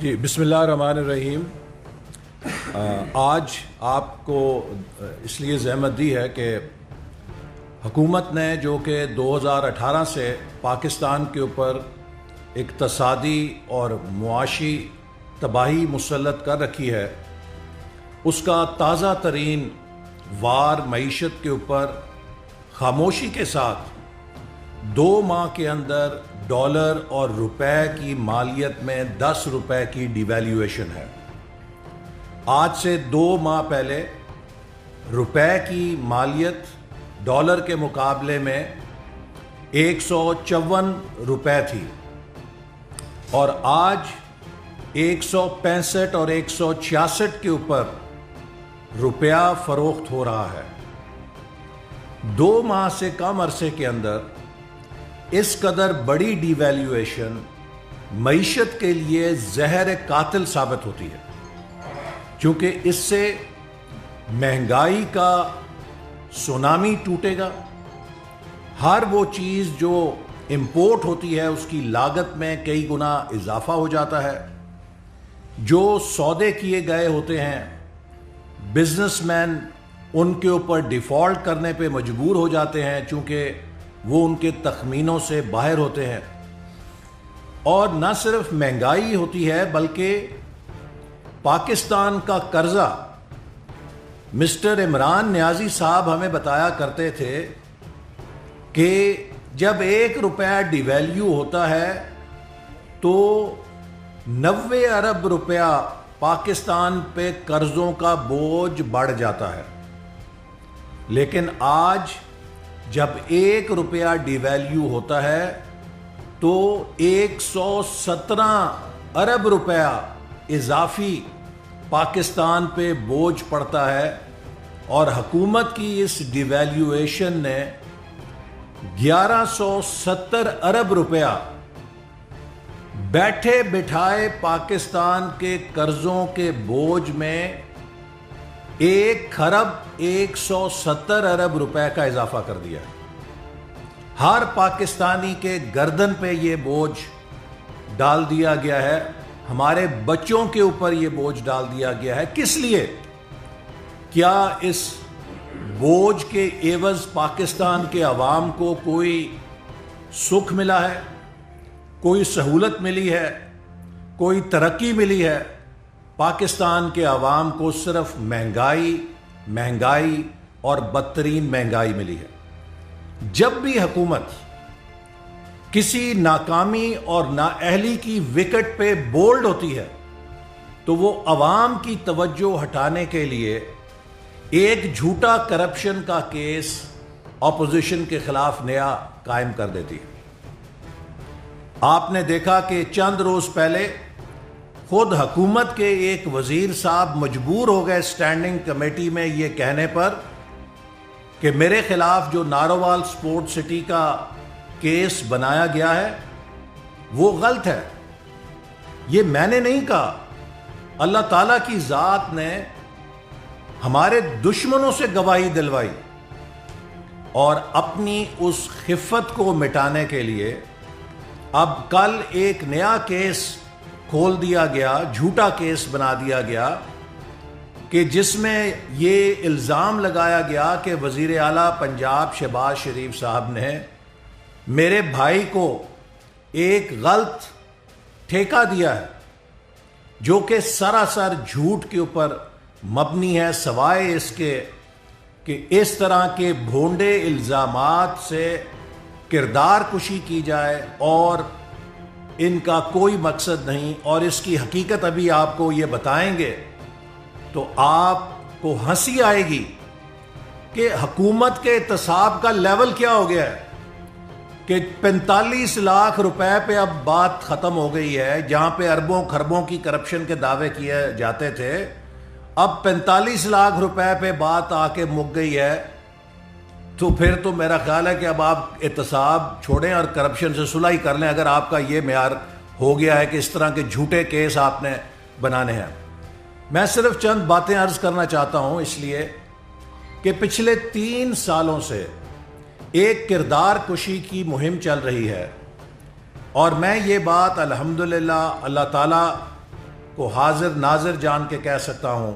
جی بسم اللہ الرحمن الرحیم۔ آج آپ کو اس لیے زحمت دی ہے کہ حکومت نے جو کہ 2018 سے پاکستان کے اوپر اقتصادی اور معاشی تباہی مسلط کر رکھی ہے، اس کا تازہ ترین وار معیشت کے اوپر خاموشی کے ساتھ 2 ماہ کے اندر ڈالر اور روپے کی مالیت میں 10 روپے کی ڈیویلیویشن ہے۔ آج سے 2 ماہ پہلے روپے کی مالیت ڈالر کے مقابلے میں 154 روپے تھی اور آج 165 اور 166 کے اوپر روپیہ فروخت ہو رہا ہے۔ 2 ماہ سے کم عرصے کے اندر اس قدر بڑی ڈیویلیویشن معیشت کے لیے زہر قاتل ثابت ہوتی ہے، کیونکہ اس سے مہنگائی کا سونامی ٹوٹے گا۔ ہر وہ چیز جو امپورٹ ہوتی ہے اس کی لاگت میں کئی گنا اضافہ ہو جاتا ہے۔ جو سودے کیے گئے ہوتے ہیں، بزنس مین ان کے اوپر ڈیفالٹ کرنے پہ مجبور ہو جاتے ہیں، چونکہ وہ ان کے تخمینوں سے باہر ہوتے ہیں۔ اور نہ صرف مہنگائی ہوتی ہے بلکہ پاکستان کا قرضہ، مسٹر عمران نیازی صاحب ہمیں بتایا کرتے تھے کہ جب 1 روپیہ ڈیویلیو ہوتا ہے تو 90 ارب روپیہ پاکستان پہ قرضوں کا بوجھ بڑھ جاتا ہے۔ لیکن آج جب 1 روپیہ ڈیویلیو ہوتا ہے تو 117 ارب روپیہ اضافی پاکستان پہ بوجھ پڑتا ہے، اور حکومت کی اس ڈیویلیویشن نے 1170 ارب روپیہ بیٹھے بٹھائے پاکستان کے قرضوں کے بوجھ میں 1 ارب 170 ارب روپے کا اضافہ کر دیا ہے۔ ہر پاکستانی کے گردن پہ یہ بوجھ ڈال دیا گیا ہے، ہمارے بچوں کے اوپر یہ بوجھ ڈال دیا گیا ہے۔ کس لیے؟ کیا اس بوجھ کے عوض پاکستان کے عوام کو کوئی سکھ ملا ہے، کوئی سہولت ملی ہے، کوئی ترقی ملی ہے؟ پاکستان کے عوام کو صرف مہنگائی اور بدترین مہنگائی ملی ہے۔ جب بھی حکومت کسی ناکامی اور نااہلی کی وکٹ پہ بولڈ ہوتی ہے تو وہ عوام کی توجہ ہٹانے کے لیے ایک جھوٹا کرپشن کا کیس اپوزیشن کے خلاف نیا قائم کر دیتی ہے۔ آپ نے دیکھا کہ چند روز پہلے خود حکومت کے ایک وزیر صاحب مجبور ہو گئے اسٹینڈنگ کمیٹی میں یہ کہنے پر کہ میرے خلاف جو نارووال سپورٹ سٹی کا کیس بنایا گیا ہے وہ غلط ہے۔ یہ میں نے نہیں کہا، اللہ تعالیٰ کی ذات نے ہمارے دشمنوں سے گواہی دلوائی، اور اپنی اس خفت کو مٹانے کے لیے اب کل ایک نیا کیس کھول دیا گیا، جھوٹا کیس بنا دیا گیا کہ جس میں یہ الزام لگایا گیا کہ وزیر اعلیٰ پنجاب شہباز شریف صاحب نے میرے بھائی کو ایک غلط ٹھیکہ دیا ہے، جو کہ سراسر جھوٹ کے اوپر مبنی ہے، سوائے اس کے کہ اس طرح کے بھونڈے الزامات سے کردار کشی کی جائے اور ان کا کوئی مقصد نہیں۔ اور اس کی حقیقت ابھی آپ کو یہ بتائیں گے تو آپ کو ہنسی آئے گی کہ حکومت کے احتساب کا لیول کیا ہو گیا ہے کہ 45 لاکھ روپے پہ اب بات ختم ہو گئی ہے۔ جہاں پہ اربوں خربوں کی کرپشن کے دعوے کیے جاتے تھے، اب 45 لاکھ روپے پہ بات آ کے مک گئی ہے۔ تو پھر تو میرا خیال ہے کہ اب آپ احتساب چھوڑیں اور کرپشن سے صلح ہی کر لیں، اگر آپ کا یہ معیار ہو گیا ہے کہ اس طرح کے جھوٹے کیس آپ نے بنانے ہیں۔ میں صرف چند باتیں عرض کرنا چاہتا ہوں، اس لیے کہ پچھلے 3 سالوں سے ایک کردار کشی کی مہم چل رہی ہے، اور میں یہ بات الحمدللہ اللہ تعالیٰ کو حاضر ناظر جان کے کہہ سکتا ہوں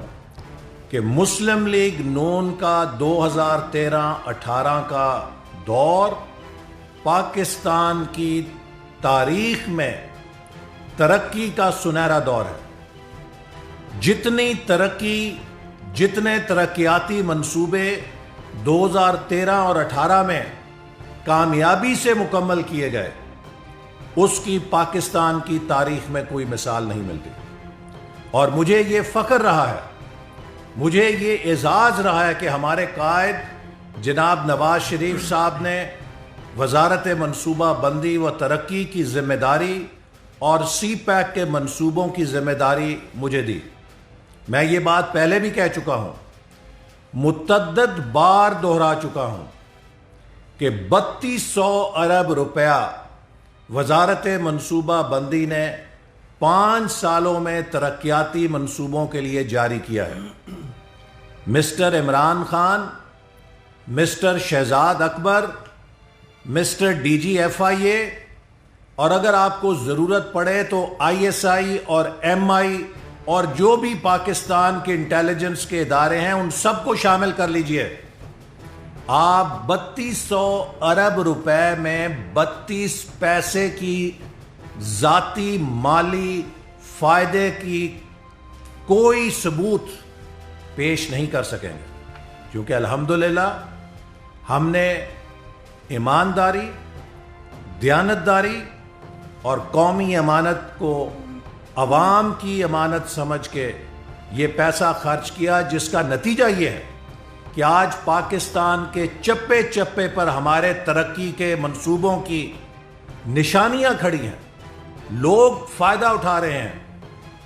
کہ مسلم لیگ نون کا 2013-18 کا دور پاکستان کی تاریخ میں ترقی کا سنہرا دور ہے. جتنے ترقیاتی منصوبے 2013 اور 18 میں کامیابی سے مکمل کیے گئے اس کی پاکستان کی تاریخ میں کوئی مثال نہیں ملتی. اور مجھے یہ فخر رہا ہے, مجھے یہ اعزاز رہا ہے کہ ہمارے قائد جناب نواز شریف صاحب نے وزارت منصوبہ بندی و ترقی کی ذمہ داری اور سی پیک کے منصوبوں کی ذمہ داری مجھے دی. میں یہ بات پہلے بھی کہہ چکا ہوں, متعدد بار دہرا چکا ہوں کہ 3200 ارب روپیہ وزارت منصوبہ بندی نے 5 سالوں میں ترقیاتی منصوبوں کے لیے جاری کیا ہے. مسٹر عمران خان, مسٹر شہزاد اکبر, مسٹر ڈی جی ایف آئی اے, اور اگر آپ کو ضرورت پڑے تو آئی ایس آئی اور ایم آئی اور جو بھی پاکستان کے انٹیلیجنس کے ادارے ہیں ان سب کو شامل کر لیجئے. آپ 3200 ارب روپے میں 32 پیسے کی ذاتی مالی فائدے کی کوئی ثبوت پیش نہیں کر سکیں گے, کیونکہ الحمدللہ ہم نے ایمانداری, دیانتداری اور قومی امانت کو عوام کی امانت سمجھ کے یہ پیسہ خرچ کیا, جس کا نتیجہ یہ ہے کہ آج پاکستان کے چپے چپے پر ہمارے ترقی کے منصوبوں کی نشانیاں کھڑی ہیں. لوگ فائدہ اٹھا رہے ہیں.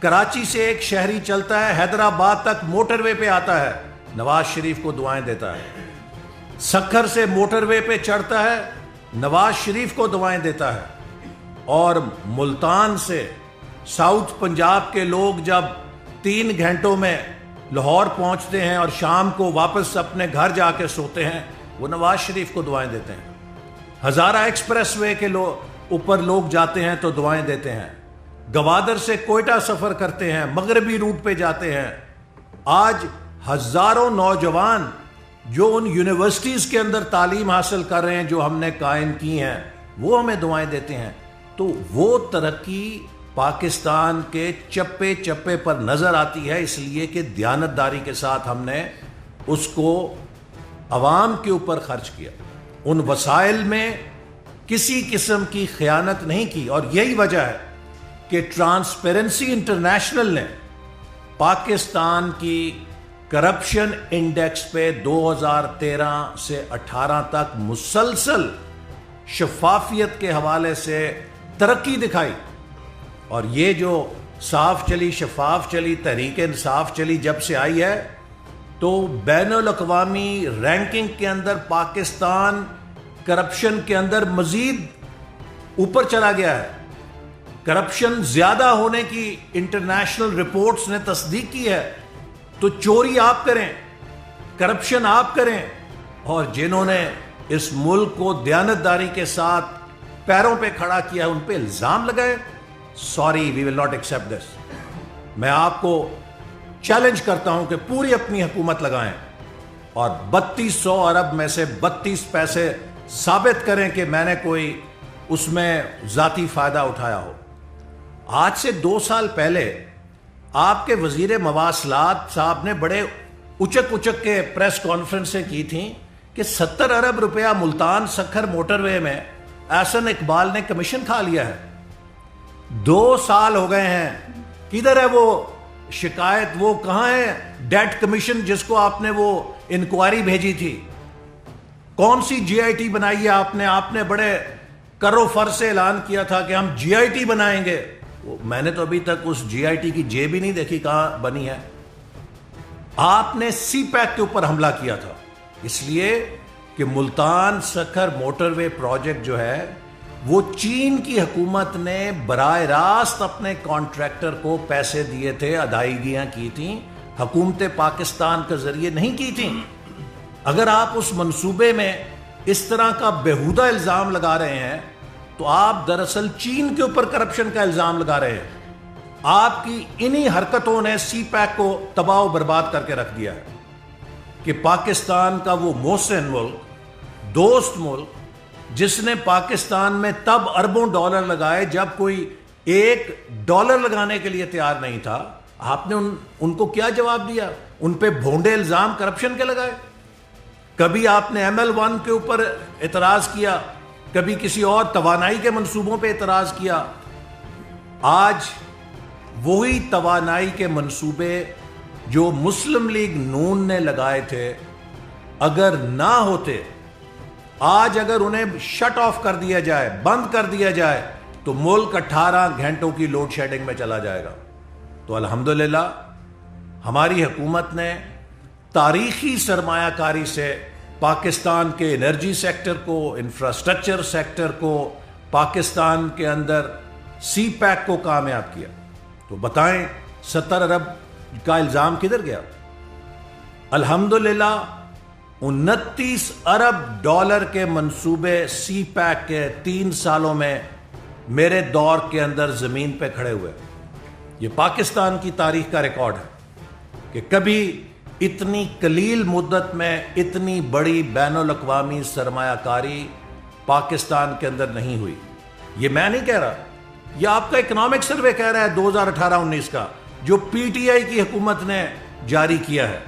کراچی سے ایک شہری چلتا ہے, حیدرآباد تک موٹر وے پہ آتا ہے, نواز شریف کو دعائیں دیتا ہے. سکھر سے موٹر وے پہ چڑھتا ہے, نواز شریف کو دعائیں دیتا ہے. اور ملتان سے ساؤتھ پنجاب کے لوگ جب 3 گھنٹوں میں لاہور پہنچتے ہیں اور شام کو واپس اپنے گھر جا کے سوتے ہیں, وہ نواز شریف کو دعائیں دیتے ہیں. ہزارہ ایکسپریس وے کے اوپر لوگ جاتے ہیں تو دعائیں دیتے ہیں. گوادر سے کوئٹہ سفر کرتے ہیں, مغربی روٹ پہ جاتے ہیں. آج ہزاروں نوجوان جو ان یونیورسٹیز کے اندر تعلیم حاصل کر رہے ہیں جو ہم نے قائم کی ہیں, وہ ہمیں دعائیں دیتے ہیں. تو وہ ترقی پاکستان کے چپے چپے پر نظر آتی ہے, اس لیے کہ دیانتداری کے ساتھ ہم نے اس کو عوام کے اوپر خرچ کیا. ان وسائل میں کسی قسم کی خیانت نہیں کی. اور یہی وجہ ہے کہ ٹرانسپیرنسی انٹرنیشنل نے پاکستان کی کرپشن انڈیکس پہ 2013 سے 18 تک مسلسل شفافیت کے حوالے سے ترقی دکھائی. اور یہ جو صاف چلی, شفاف چلی, تحریک انصاف چلی, جب سے آئی ہے تو بین الاقوامی رینکنگ کے اندر پاکستان کرپشن کے اندر مزید اوپر چلا گیا ہے. کرپشن زیادہ ہونے کی انٹرنیشنل رپورٹس نے تصدیق کی ہے. تو چوری آپ کریں, کرپشن آپ کریں, اور جنہوں نے اس ملک کو دیانتداری کے ساتھ پیروں پہ کھڑا کیا ان پہ الزام لگائے. Sorry, we will not accept this. میں آپ کو چیلنج کرتا ہوں کہ پوری اپنی حکومت لگائیں اور 3200 ارب میں سے 32 پیسے ثابت کریں کہ میں نے کوئی اس میں ذاتی فائدہ اٹھایا ہو. آج سے 2 سال پہلے آپ کے وزیر مواصلات صاحب نے بڑے اچک کے پریس کانفرنسیں کی تھیں کہ 70 ارب روپیہ ملتان سکھر موٹر وے میں احسن اقبال نے کمیشن کھا لیا ہے. 2 سال ہو گئے ہیں, کدھر ہے وہ شکایت, وہ کہاں ہے ڈیٹ کمیشن جس کو آپ نے وہ انکوائری بھیجی تھی؟ کون سی جی آئی ٹی بنائی ہے آپ نے؟ آپ نے بڑے کرو فر سے اعلان کیا تھا کہ ہم جی آئی ٹی بنائیں گے. میں نے تو ابھی تک اس جی آئی ٹی کی جے بھی نہیں دیکھی کہاں بنی ہے. آپ نے سی پیک کے اوپر حملہ کیا تھا اس لیے کہ ملتان سکھر موٹر وے پروجیکٹ جو ہے وہ چین کی حکومت نے براہ راست اپنے کانٹریکٹر کو پیسے دیے تھے, ادائیگیاں کی تھیں, حکومت پاکستان کے ذریعے نہیں کی تھیں. اگر آپ اس منصوبے میں اس طرح کا بیہودہ الزام لگا رہے ہیں تو آپ دراصل چین کے اوپر کرپشن کا الزام لگا رہے ہیں. آپ کی انہی حرکتوں نے سی پیک کو تباہ و برباد کر کے رکھ دیا ہے کہ پاکستان کا وہ محسن ملک، دوست ملک، جس نے پاکستان میں تب اربوں ڈالر لگائے جب کوئی $1 لگانے کے لیے تیار نہیں تھا، آپ نے ان کو کیا جواب دیا؟ ان پہ بھونڈے الزام کرپشن کے لگائے۔ کبھی آپ نے ML1 کے اوپر اعتراض کیا، کبھی کسی اور توانائی کے منصوبوں پہ اعتراض کیا۔ آج وہی توانائی کے منصوبے جو مسلم لیگ نون نے لگائے تھے، اگر نہ ہوتے، آج اگر انہیں شٹ آف کر دیا جائے، بند کر دیا جائے، تو ملک 18 گھنٹوں کی لوڈ شیڈنگ میں چلا جائے گا۔ تو الحمدللہ ہماری حکومت نے تاریخی سرمایہ کاری سے پاکستان کے انرجی سیکٹر کو، انفراسٹرکچر سیکٹر کو، پاکستان کے اندر سی پیک کو کامیاب کیا۔ تو بتائیں 70 ارب کا الزام کدھر گیا؟ الحمدللہ 29 ارب ڈالر کے منصوبے سی پیک کے 3 سالوں میں میرے دور کے اندر زمین پہ کھڑے ہوئے۔ یہ پاکستان کی تاریخ کا ریکارڈ ہے کہ کبھی اتنی قلیل مدت میں اتنی بڑی بین الاقوامی سرمایہ کاری پاکستان کے اندر نہیں ہوئی۔ یہ میں نہیں کہہ رہا، یہ آپ کا اکنامک سروے کہہ رہا ہے 2018-19 کا، جو PTI کی حکومت نے جاری کیا ہے۔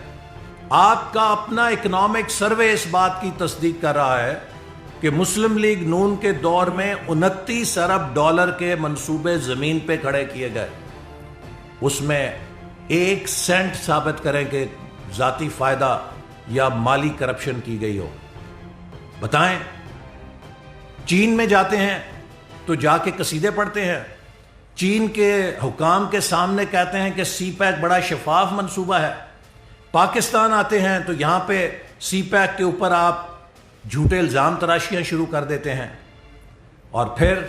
آپ کا اپنا اکنامک سروے اس بات کی تصدیق کر رہا ہے کہ مسلم لیگ نون کے دور میں 29 ارب ڈالر کے منصوبے زمین پہ کھڑے کیے گئے، اس میں 1 سینٹ ثابت کریں کہ ذاتی فائدہ یا مالی کرپشن کی گئی ہو۔ بتائیں، چین میں جاتے ہیں تو جا کے قصیدے پڑھتے ہیں، چین کے حکام کے سامنے کہتے ہیں کہ سی پیک بڑا شفاف منصوبہ ہے۔ پاکستان آتے ہیں تو یہاں پہ سی پیک کے اوپر آپ جھوٹے الزام تراشیاں شروع کر دیتے ہیں۔ اور پھر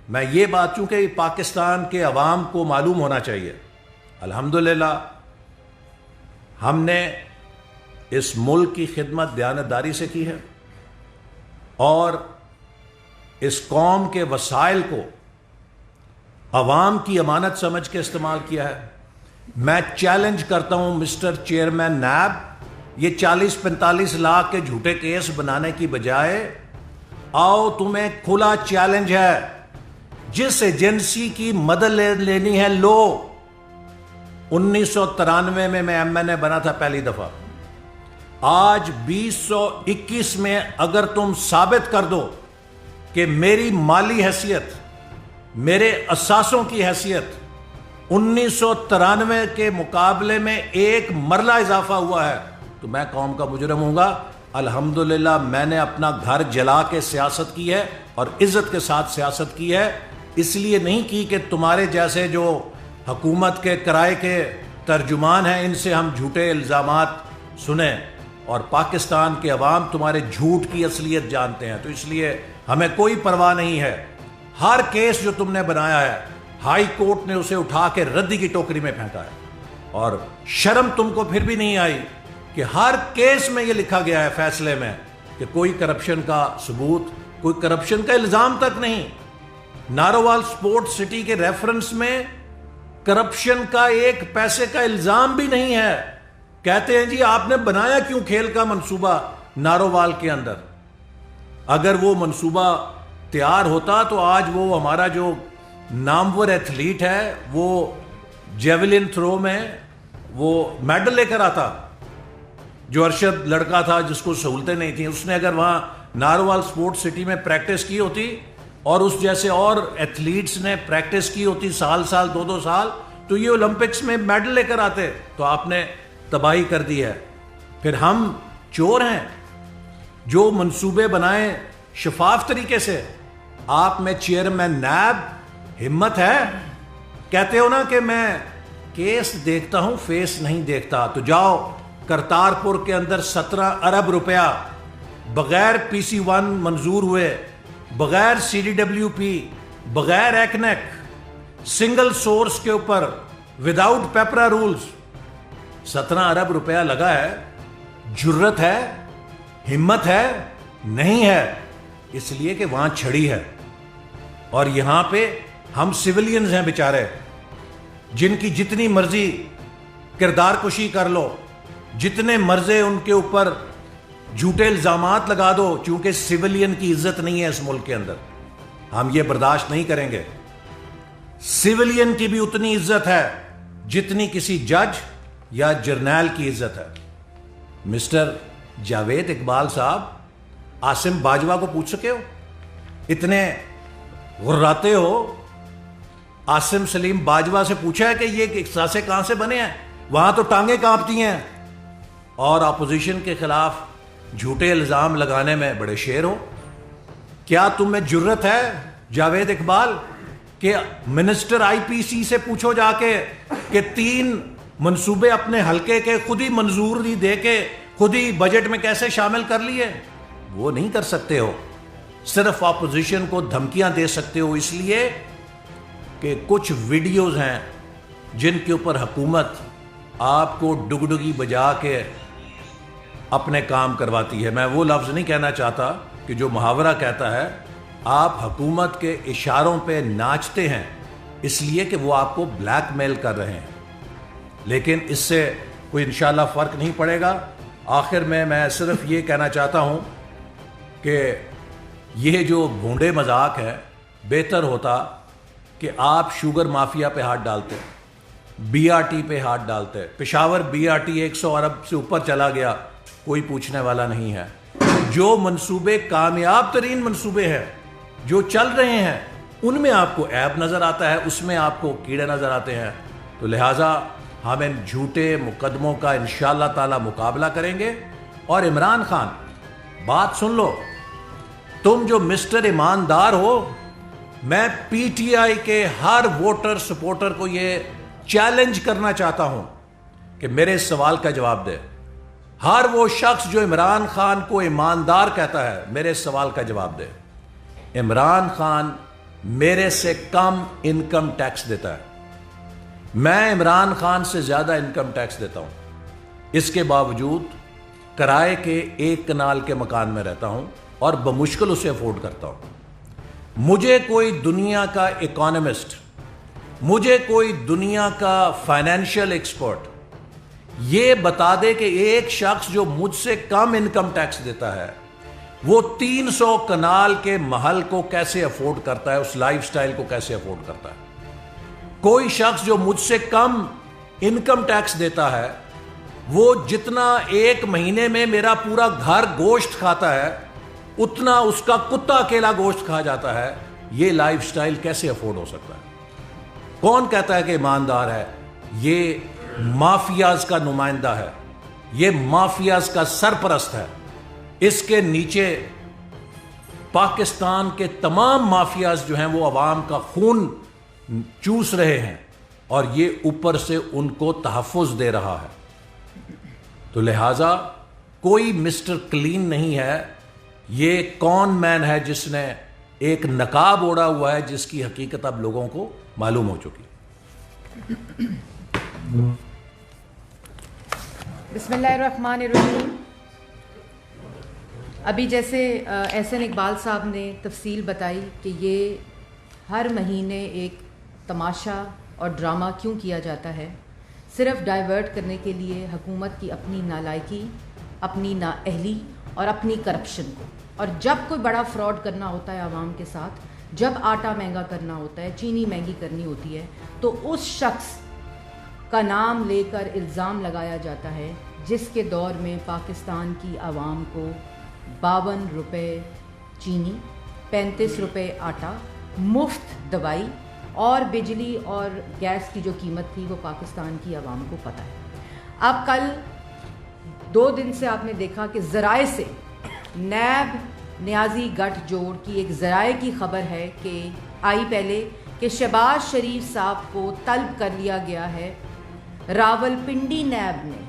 میں یہ بات، چونکہ پاکستان کے عوام کو معلوم ہونا چاہیے، الحمدللہ ہم نے اس ملک کی خدمت دیانتداری سے کی ہے اور اس قوم کے وسائل کو عوام کی امانت سمجھ کے استعمال کیا ہے۔ میں چیلنج کرتا ہوں مسٹر چیئرمین نیب، یہ 40-45 لاکھ کے جھوٹے کیس بنانے کی بجائے آؤ تمہیں کھلا چیلنج ہے، جس ایجنسی کی مدد لینی ہے لو۔ 1993 میں MNA بنا تھا پہلی دفعہ، آج 2021 میں اگر تم ثابت کر دو کہ میری مالی حیثیت، میرے اثاثوں کی حیثیت 1993 کے مقابلے میں 1 مرلہ اضافہ ہوا ہے، تو میں قوم کا مجرم ہوں گا۔ الحمدللہ میں نے اپنا گھر جلا کے سیاست کی ہے اور عزت کے ساتھ سیاست کی ہے، اس لیے نہیں کی کہ تمہارے جیسے جو حکومت کے کرائے کے ترجمان ہیں ان سے ہم جھوٹے الزامات سنیں، اور پاکستان کے عوام تمہارے جھوٹ کی اصلیت جانتے ہیں، تو اس لیے ہمیں کوئی پرواہ نہیں ہے۔ ہر کیس جو تم نے بنایا ہے ہائی کورٹ نے اسے اٹھا کے ردی کی ٹوکری میں پھینکا ہے، اور شرم تم کو پھر بھی نہیں آئی کہ ہر کیس میں یہ لکھا گیا ہے فیصلے میں کہ کوئی کرپشن کا ثبوت، کوئی کرپشن کا الزام تک نہیں۔ نارووال سپورٹ سٹی کے ریفرنس میں کرپشن کا 1 پیسے کا الزام بھی نہیں ہے۔ کہتے ہیں جی آپ نے بنایا کیوں کھیل کا منصوبہ نارووال کے اندر؟ اگر وہ منصوبہ تیار ہوتا تو آج وہ ہمارا جو نامور ایتھلیٹ ہے وہ جیولن تھرو میں وہ میڈل لے کر آتا، جو ارشد لڑکا تھا جس کو سہولتیں نہیں تھیں، اس نے اگر وہاں نارووال سپورٹ سٹی میں پریکٹس کی ہوتی اور اس جیسے اور ایتھلیٹس نے پریکٹس کی ہوتی سال 2 سال، تو یہ اولمپکس میں میڈل لے کر آتے۔ تو آپ نے تباہی کر دی ہے۔ پھر ہم چور ہیں جو منصوبے بنائیں شفاف طریقے سے؟ آپ میں چیئرمین نیب ہمت ہے؟ کہتے ہو نا کہ میں کیس دیکھتا ہوں فیس نہیں دیکھتا، تو جاؤ کرتارپور کے اندر 17 ارب روپیہ بغیر PC1 منظور ہوئے، بغیر CDWP، بغیر ایکنیک، سنگل سورس کے اوپر وداؤٹ پیپرا رولز 17 ارب روپیہ لگا ہے۔ جرت ہے، ہمت ہے؟ نہیں ہے، اس لیے کہ وہاں چھڑی ہے اور یہاں پہ ہم سویلینز ہیں بیچارے، جن کی جتنی مرضی کردار کشی کر لو, جتنے مرضے ان کے اوپر جھوٹے الزامات لگا دو, چونکہ سویلین کی عزت نہیں ہے اس ملک کے اندر, ہم یہ برداشت نہیں کریں گے. سویلین کی بھی اتنی عزت ہے جتنی کسی جج یا جرنیل کی عزت ہے. مسٹر جاوید اقبال صاحب, عاصم باجوہ کو پوچھ سکے ہو؟ اتنے غراتے ہو, عاصم سلیم باجوہ سے پوچھا ہے کہ یہ ساسے کہاں سے بنے ہیں؟ وہاں تو ٹانگیں کانپتی ہیں. اور اپوزیشن کے خلاف جھوٹے الزام لگانے میں بڑے شیر ہو. کیا تم میں جرت ہے جاوید اقبال کہ منسٹر آئی پی سی سے پوچھو جا کے کہ 3 منصوبے اپنے حلقے کے خود ہی منظوری دے کے خود ہی بجٹ میں کیسے شامل کر لیے؟ وہ نہیں کر سکتے ہو. صرف اپوزیشن کو دھمکیاں دے سکتے ہو, اس لیے کہ کچھ ویڈیوز ہیں جن کے اوپر حکومت آپ کو ڈگڈگی بجا کے اپنے کام کرواتی ہے. میں وہ لفظ نہیں کہنا چاہتا کہ جو محاورہ کہتا ہے آپ حکومت کے اشاروں پہ ناچتے ہیں اس لیے کہ وہ آپ کو بلیک میل کر رہے ہیں, لیکن اس سے کوئی انشاءاللہ فرق نہیں پڑے گا. آخر میں صرف یہ کہنا چاہتا ہوں کہ یہ جو بھونڈے مذاق ہے, بہتر ہوتا کہ آپ شوگر مافیا پہ ہاتھ ڈالتے, بی آر ٹی پہ ہاتھ ڈالتے. پشاور بی آر ٹی 100 ارب سے اوپر چلا گیا, کوئی پوچھنے والا نہیں ہے. جو منصوبے کامیاب ترین منصوبے ہیں جو چل رہے ہیں ان میں آپ کو عیب نظر آتا ہے, اس میں آپ کو کیڑے نظر آتے ہیں. تو لہٰذا ہم ان جھوٹے مقدموں کا انشاءاللہ تعالی مقابلہ کریں گے. اور عمران خان, بات سن لو, تم جو مسٹر ایماندار ہو, میں پی ٹی آئی کے ہر ووٹر سپورٹر کو یہ چیلنج کرنا چاہتا ہوں کہ میرے اس سوال کا جواب دے. ہر وہ شخص جو عمران خان کو ایماندار کہتا ہے, میرے اس سوال کا جواب دے. عمران خان میرے سے کم انکم ٹیکس دیتا ہے, میں عمران خان سے زیادہ انکم ٹیکس دیتا ہوں. اس کے باوجود کرائے کے 1 کنال کے مکان میں رہتا ہوں اور بمشکل اسے افورڈ کرتا ہوں. مجھے کوئی دنیا کا اکانومسٹ, مجھے کوئی دنیا کا فائنینشیل ایکسپرٹ یہ بتا دے کہ ایک شخص جو مجھ سے کم انکم ٹیکس دیتا ہے وہ 300 کنال کے محل کو کیسے افورڈ کرتا ہے, اس لائف سٹائل کو کیسے افورڈ کرتا ہے. کوئی شخص جو مجھ سے کم انکم ٹیکس دیتا ہے وہ جتنا 1 مہینے میں میرا پورا گھر گوشت کھاتا ہے اتنا اس کا کتا اکیلا گوشت کھا جاتا ہے. یہ لائف سٹائل کیسے افورڈ ہو سکتا ہے؟ کون کہتا ہے کہ ایماندار ہے؟ یہ مافیاز کا نمائندہ ہے, یہ مافیاز کا سرپرست ہے. اس کے نیچے پاکستان کے تمام مافیاز جو ہیں وہ عوام کا خون چوس رہے ہیں اور یہ اوپر سے ان کو تحفظ دے رہا ہے. تو لہٰذا کوئی مسٹر کلین نہیں ہے. یہ کون مین ہے جس نے ایک نقاب اوڑا ہوا ہے جس کی حقیقت اب لوگوں کو معلوم ہو چکی. بسم اللہ الرحمن الرحیم. ابھی جیسے احسن اقبال صاحب نے تفصیل بتائی کہ یہ ہر مہینے ایک تماشا اور ڈرامہ کیوں کیا جاتا ہے, صرف ڈائیورٹ کرنے کے لیے حکومت کی اپنی نالائکی, اپنی نااہلی اور اپنی کرپشن کو. اور جب کوئی بڑا فراڈ کرنا ہوتا ہے عوام کے ساتھ, جب آٹا مہنگا کرنا ہوتا ہے, چینی مہنگی کرنی ہوتی ہے, تو اس شخص کا نام لے کر الزام لگایا جاتا ہے جس کے دور میں پاکستان کی عوام کو 52 روپے چینی, 35 روپے آٹا, مفت دوائی اور بجلی اور گیس کی جو قیمت تھی وہ پاکستان کی عوام کو پتہ ہے. اب کل 2 دن سے آپ نے دیکھا کہ ذرائع سے نیب نیازی گٹھ جوڑ کی ایک ذرائع کی خبر ہے کہ آئی پہلے کہ شہباز شریف صاحب کو طلب کر لیا گیا ہے راول پنڈی نیب نے,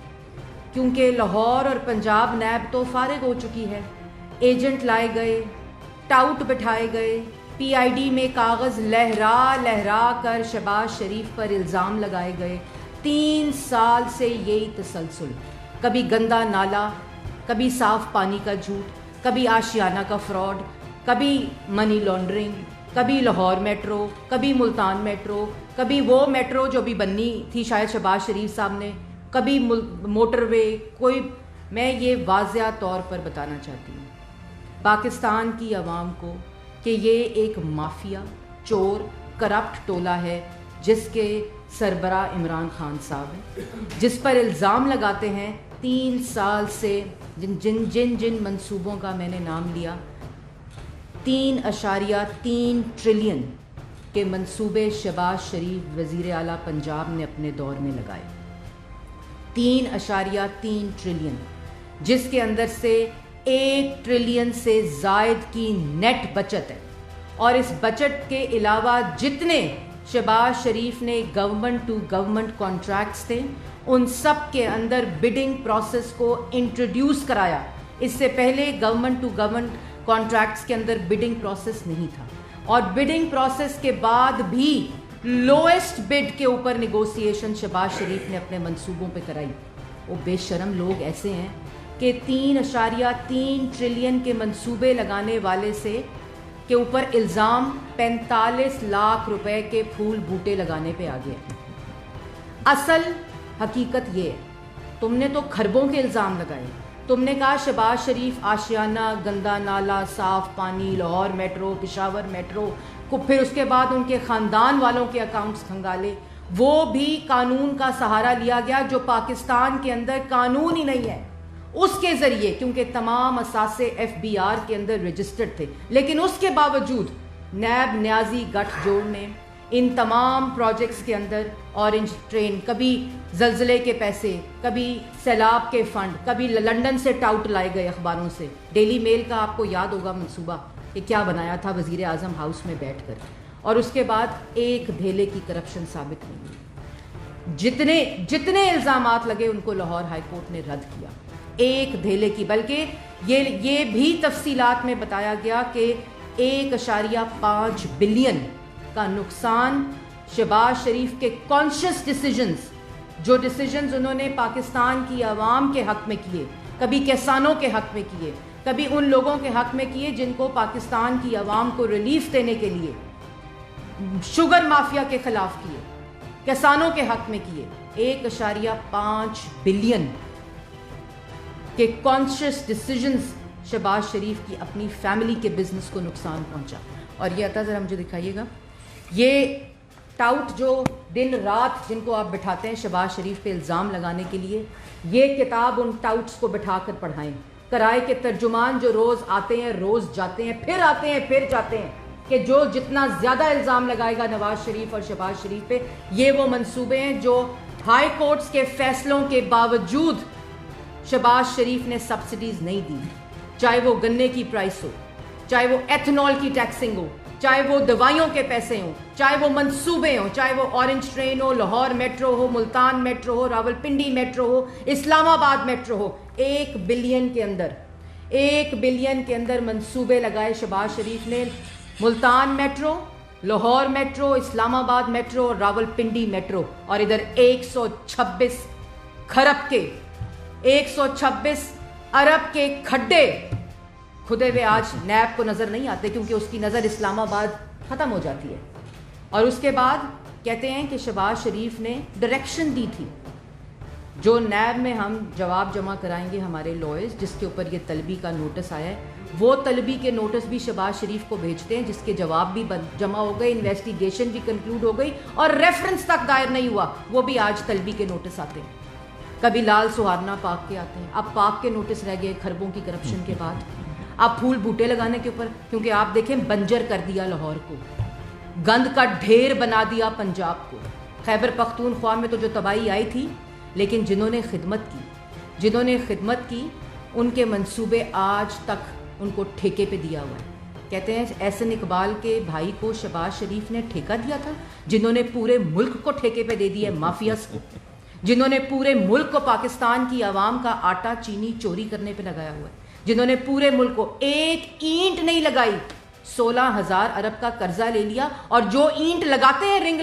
کیونکہ لاہور اور پنجاب نیب تو فارغ ہو چکی ہے. ایجنٹ لائے گئے, ٹاؤٹ بٹھائے گئے, پی آئی ڈی میں کاغذ لہرا لہرا کر شہباز شریف پر الزام لگائے گئے. 3 سال سے یہی تسلسل, کبھی گندا نالا, کبھی صاف پانی کا جھوٹ, کبھی آشیانہ کا فراڈ, کبھی منی لانڈرنگ, کبھی لاہور میٹرو، کبھی ملتان میٹرو، کبھی وہ میٹرو جو بھی بننی تھی شاید شہباز شریف صاحب نے، کبھی موٹر وے، کوئی. میں یہ واضح طور پر بتانا چاہتی ہوں پاکستان کی عوام کو کہ یہ ایک مافیا، چور، کرپٹ ٹولہ ہے جس کے سربراہ عمران خان صاحب ہیں، جس پر الزام لگاتے ہیں 3 سال سے جن منصوبوں کا میں نے نام لیا، 3.3 ٹریلین کے منصوبے شہباز شریف وزیر اعلیٰ پنجاب نے اپنے دور میں لگائے. 3.3 ٹریلین، جس کے اندر سے 1 ٹریلین سے زائد کی نیٹ بچت ہے. اور اس بچت کے علاوہ جتنے شہباز شریف نے گورنمنٹ ٹو گورنمنٹ کانٹریکٹس تھے ان سب کے اندر بڈنگ پروسیس کو انٹروڈیوس کرایا. اس سے پہلے گورنمنٹ ٹو گورنمنٹ کانٹریکٹس کے اندر بڈنگ پروسیس نہیں تھا، اور بڈنگ پروسیس کے بعد بھی لوئسٹ بڈ کے اوپر نیگوسیشن شہباز شریف نے اپنے منصوبوں پہ کرائی. وہ بے شرم لوگ ایسے ہیں کہ 3.3 ٹریلین کے منصوبے لگانے والے سے کے اوپر الزام 45 لاکھ روپے کے پھول بوٹے لگانے پہ آ گیا. اصل حقیقت یہ ہے تم نے تو کھربوں کے الزام لگائے. تم نے کہا شہباز شریف آشیانہ، گندا نالا، صاف پانی، لاہور میٹرو، پشاور میٹرو کو، پھر اس کے بعد ان کے خاندان والوں کے اکاؤنٹس کھنگالے. وہ بھی قانون کا سہارا لیا گیا جو پاکستان کے اندر قانون ہی نہیں ہے. اس کے ذریعے، کیونکہ تمام اثاثے FBR کے اندر رجسٹرڈ تھے، لیکن اس کے باوجود نیب نیازی گٹھ جوڑ نے ان تمام پروجیکٹس کے اندر اورنج ٹرین، کبھی زلزلے کے پیسے، کبھی سیلاب کے فنڈ، کبھی لنڈن سے ٹاؤٹ لائے گئے اخباروں سے. ڈیلی میل کا آپ کو یاد ہوگا منصوبہ کہ کیا بنایا تھا وزیر اعظم ہاؤس میں بیٹھ کر، اور اس کے بعد ایک دھیلے کی کرپشن ثابت نہیں ہوئی. جتنے الزامات لگے ان کو لاہور ہائی کورٹ نے رد کیا، ایک دھیلے کی. بلکہ یہ بھی تفصیلات میں بتایا گیا کہ 1.5 بلین کا نقصان شہباز شریف کے کانشیس ڈیسیجنز، جو ڈیسیجنز انہوں نے پاکستان کی عوام کے حق میں کیے، کبھی کسانوں کے حق میں کیے، کبھی ان لوگوں کے حق میں کیے جن کو پاکستان کی عوام کو ریلیف دینے کے لیے، شوگر مافیا کے خلاف کیے، کسانوں کے حق میں کیے. 1.5 بلین کے کانشیس ڈیسیجنز شہباز شریف کی اپنی فیملی کے بزنس کو نقصان پہنچا. اور یہ عطا ذرا مجھے دکھائیے گا، یہ ٹاؤٹ جو دن رات جن کو آپ بٹھاتے ہیں شہباز شریف پہ الزام لگانے کے لیے، یہ کتاب ان ٹاؤٹس کو بٹھا کر پڑھائیں. کرائے کے ترجمان جو روز آتے ہیں، روز جاتے ہیں، پھر آتے ہیں، پھر جاتے ہیں، کہ جو جتنا زیادہ الزام لگائے گا نواز شریف اور شہباز شریف پہ، یہ وہ منصوبے ہیں جو ہائی کورٹس کے فیصلوں کے باوجود شہباز شریف نے سبسڈیز نہیں دی. چاہے وہ گنے کی پرائس ہو، چاہے وہ ایتھنول کی ٹیکسنگ ہو، چاہے وہ دوائیوں کے پیسے ہوں، چاہے وہ منصوبے ہوں، چاہے وہ اورنج ٹرین ہو، لاہور میٹرو ہو، ملتان میٹرو ہو، راولپنڈی میٹرو ہو، اسلام آباد میٹرو ہو. 1 بلین کے اندر منصوبے لگائے شہباز شریف نے. ملتان میٹرو، لاہور میٹرو، اسلام آباد میٹرو اور راولپنڈی میٹرو. اور ادھر 126 کھرب کے 126 ارب کے کھڈے کھدے ہوئے آج نیب کو نظر نہیں آتے، کیونکہ اس کی نظر اسلام آباد ختم ہو جاتی ہے. اور اس کے بعد کہتے ہیں کہ شہباز شریف نے ڈائریکشن دی تھی، جو نیب میں ہم جواب جمع کرائیں گے ہمارے لائرز، جس کے اوپر یہ طلبی کا نوٹس آیا ہے، وہ طلبی کے نوٹس بھی شہباز شریف کو بھیجتے ہیں، جس کے جواب بھی جمع ہو گئے، انویسٹیگیشن بھی کنکلوڈ ہو گئی، اور ریفرنس تک دائر نہیں ہوا، وہ بھی آج طلبی کے نوٹس آتے ہیں. کبھی لال سہارنا پاک کے آتے ہیں، اب پاک کے نوٹس رہ گئے کھربوں کی کرپشن کے بعد. اب پھول بوٹے لگانے کے اوپر، کیونکہ آپ دیکھیں بنجر کر دیا لاہور کو، گند کا ڈھیر بنا دیا پنجاب کو. خیبر پختونخوا میں تو جو تباہی آئی تھی، لیکن جنہوں نے خدمت کی ان کے منصوبے آج تک ان کو ٹھیکے پہ دیا ہوا ہے. کہتے ہیں احسن اقبال کے بھائی کو شہباز شریف نے ٹھیکہ دیا تھا، جنہوں نے پورے ملک کو ٹھیکے پہ دے دیا مافیاز کو، جنہوں نے پورے ملک کو پاکستان کی عوام کا آٹا چینی چوری کرنے پہ لگایا ہوا ہے، جنہوں نے پورے ملک کو ایک اینٹ نہیں لگائی، 16,000 ارب کا قرضہ لے لیا. اور جو اینٹ لگاتے ہیں رنگ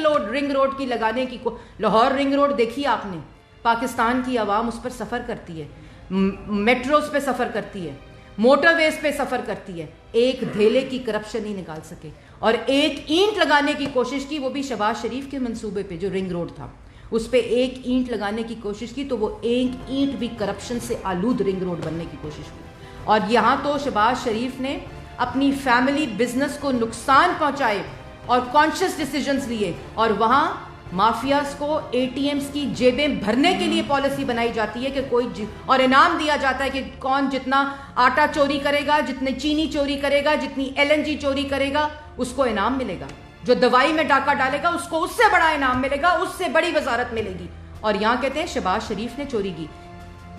روڈ کی لگانے کی، لاہور رنگ روڈ دیکھی آپ نے، پاکستان کی عوام اس پر سفر کرتی ہے، میٹروز پہ سفر کرتی ہے، موٹر ویز پہ سفر کرتی ہے, ایک دھیلے کی کرپشن نہیں نکال سکے. اور ایک اینٹ لگانے کی کوشش کی, وہ بھی شہباز شریف کے منصوبے پہ جو رنگ روڈ تھا, اس پہ ایک اینٹ لگانے کی کوشش کی تو وہ ایک اینٹ بھی کرپشن سے آلود رنگ روڈ بننے کی کوشش کی. اور یہاں تو شہباز شریف نے اپنی فیملی بزنس کو نقصان پہنچائے اور کانشیس ڈیسیجنز لیے, اور وہاں مافیاز کو اے ٹی ایمز کی جیبیں بھرنے کے لیے پالیسی بنائی جاتی ہے کہ کوئی اور انعام دیا جاتا ہے کہ کون جتنا آٹا چوری کرے گا, جتنی چینی چوری کرے گا, جتنی LNG چوری کرے گا, اس کو انعام ملے گا. جو دوائی میں ڈاکہ ڈالے گا اس کو اس سے بڑا انعام ملے گا, اس سے بڑی وزارت ملے گی. اور یہاں کہتے ہیں شہباز شریف نے چوری کی.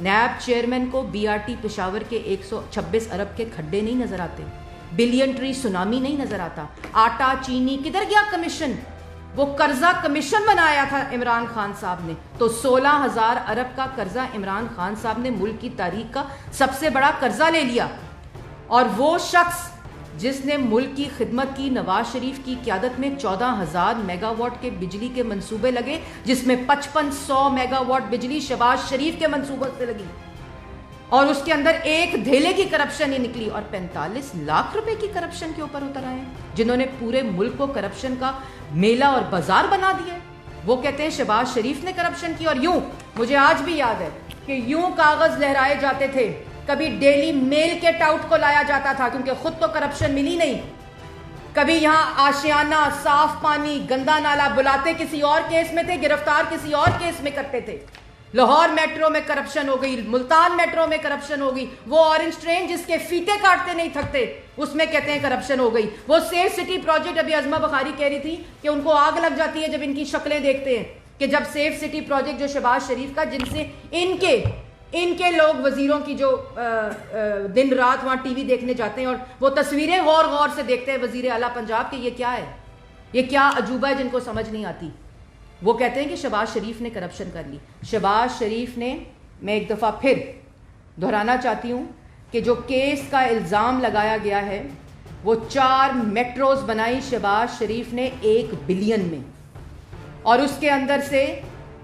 نیب چیئرمین کو BRT پشاور کے 126 ارب کے کھڈے نہیں نظر آتے, بلین ٹری سونامی نہیں نظر آتا, آٹا چینی کدھر گیا کمیشن؟ وہ قرضہ کمیشن بنایا تھا عمران خان صاحب نے, تو 16,000 ارب کا قرضہ عمران خان صاحب نے ملک کی تاریخ کا سب سے بڑا قرضہ لے لیا. اور وہ شخص جس نے ملک کی خدمت کی, نواز شریف کی قیادت میں 14,000 میگا واٹ کے بجلی کے منصوبے لگے, جس میں 5500 میگا واٹ بجلی شہباز شریف کے منصوبوں سے لگی, اور اس کے اندر ایک دھیلے کی کرپشن ہی نکلی. اور 45 لاکھ روپے کی کرپشن کے اوپر اتر آئے, جنہوں نے پورے ملک کو کرپشن کا میلہ اور بازار بنا دیا. وہ کہتے ہیں شہباز شریف نے کرپشن کی. اور یوں مجھے آج بھی یاد ہے کہ یوں کاغذ لہرائے جاتے تھے, کبھی ڈیلی میل کے ٹاؤٹ کو لایا جاتا تھا کیونکہ خود تو کرپشن ملی نہیں, کبھی یہاں آشیانہ, صاف پانی, گندا نالا بلاتے کسی اور کیس میں تھے, گرفتار کسی اور کیس میں کرتے تھے. لاہور میٹرو میں کرپشن ہو گئی, ملتان میٹرو میں کرپشن ہو گئی, وہ اورنج ٹرین جس کے فیتے کاٹتے نہیں تھکتے اس میں کہتے ہیں کرپشن ہو گئی. وہ سیف سٹی پروجیکٹ, ابھی عظمہ بخاری کہہ رہی تھی کہ ان کو آگ لگ جاتی ہے جب ان کی شکلیں دیکھتے ہیں, کہ جب سیف سٹی پروجیکٹ جو شہباز شریف کا, جن سے ان کے لوگ وزیروں کی جو دن رات وہاں ٹی وی دیکھنے جاتے ہیں اور وہ تصویریں غور سے دیکھتے ہیں وزیر اعلیٰ پنجاب کہ یہ کیا ہے, یہ کیا عجوبہ ہے جن کو سمجھ نہیں آتی. وہ کہتے ہیں کہ شہباز شریف نے کرپشن کر لی. شہباز شریف نے, میں ایک دفعہ پھر دہرانا چاہتی ہوں کہ جو کیس کا الزام لگایا گیا ہے, وہ 4 میٹروز بنائی شہباز شریف نے 1 بلین میں, اور اس کے اندر سے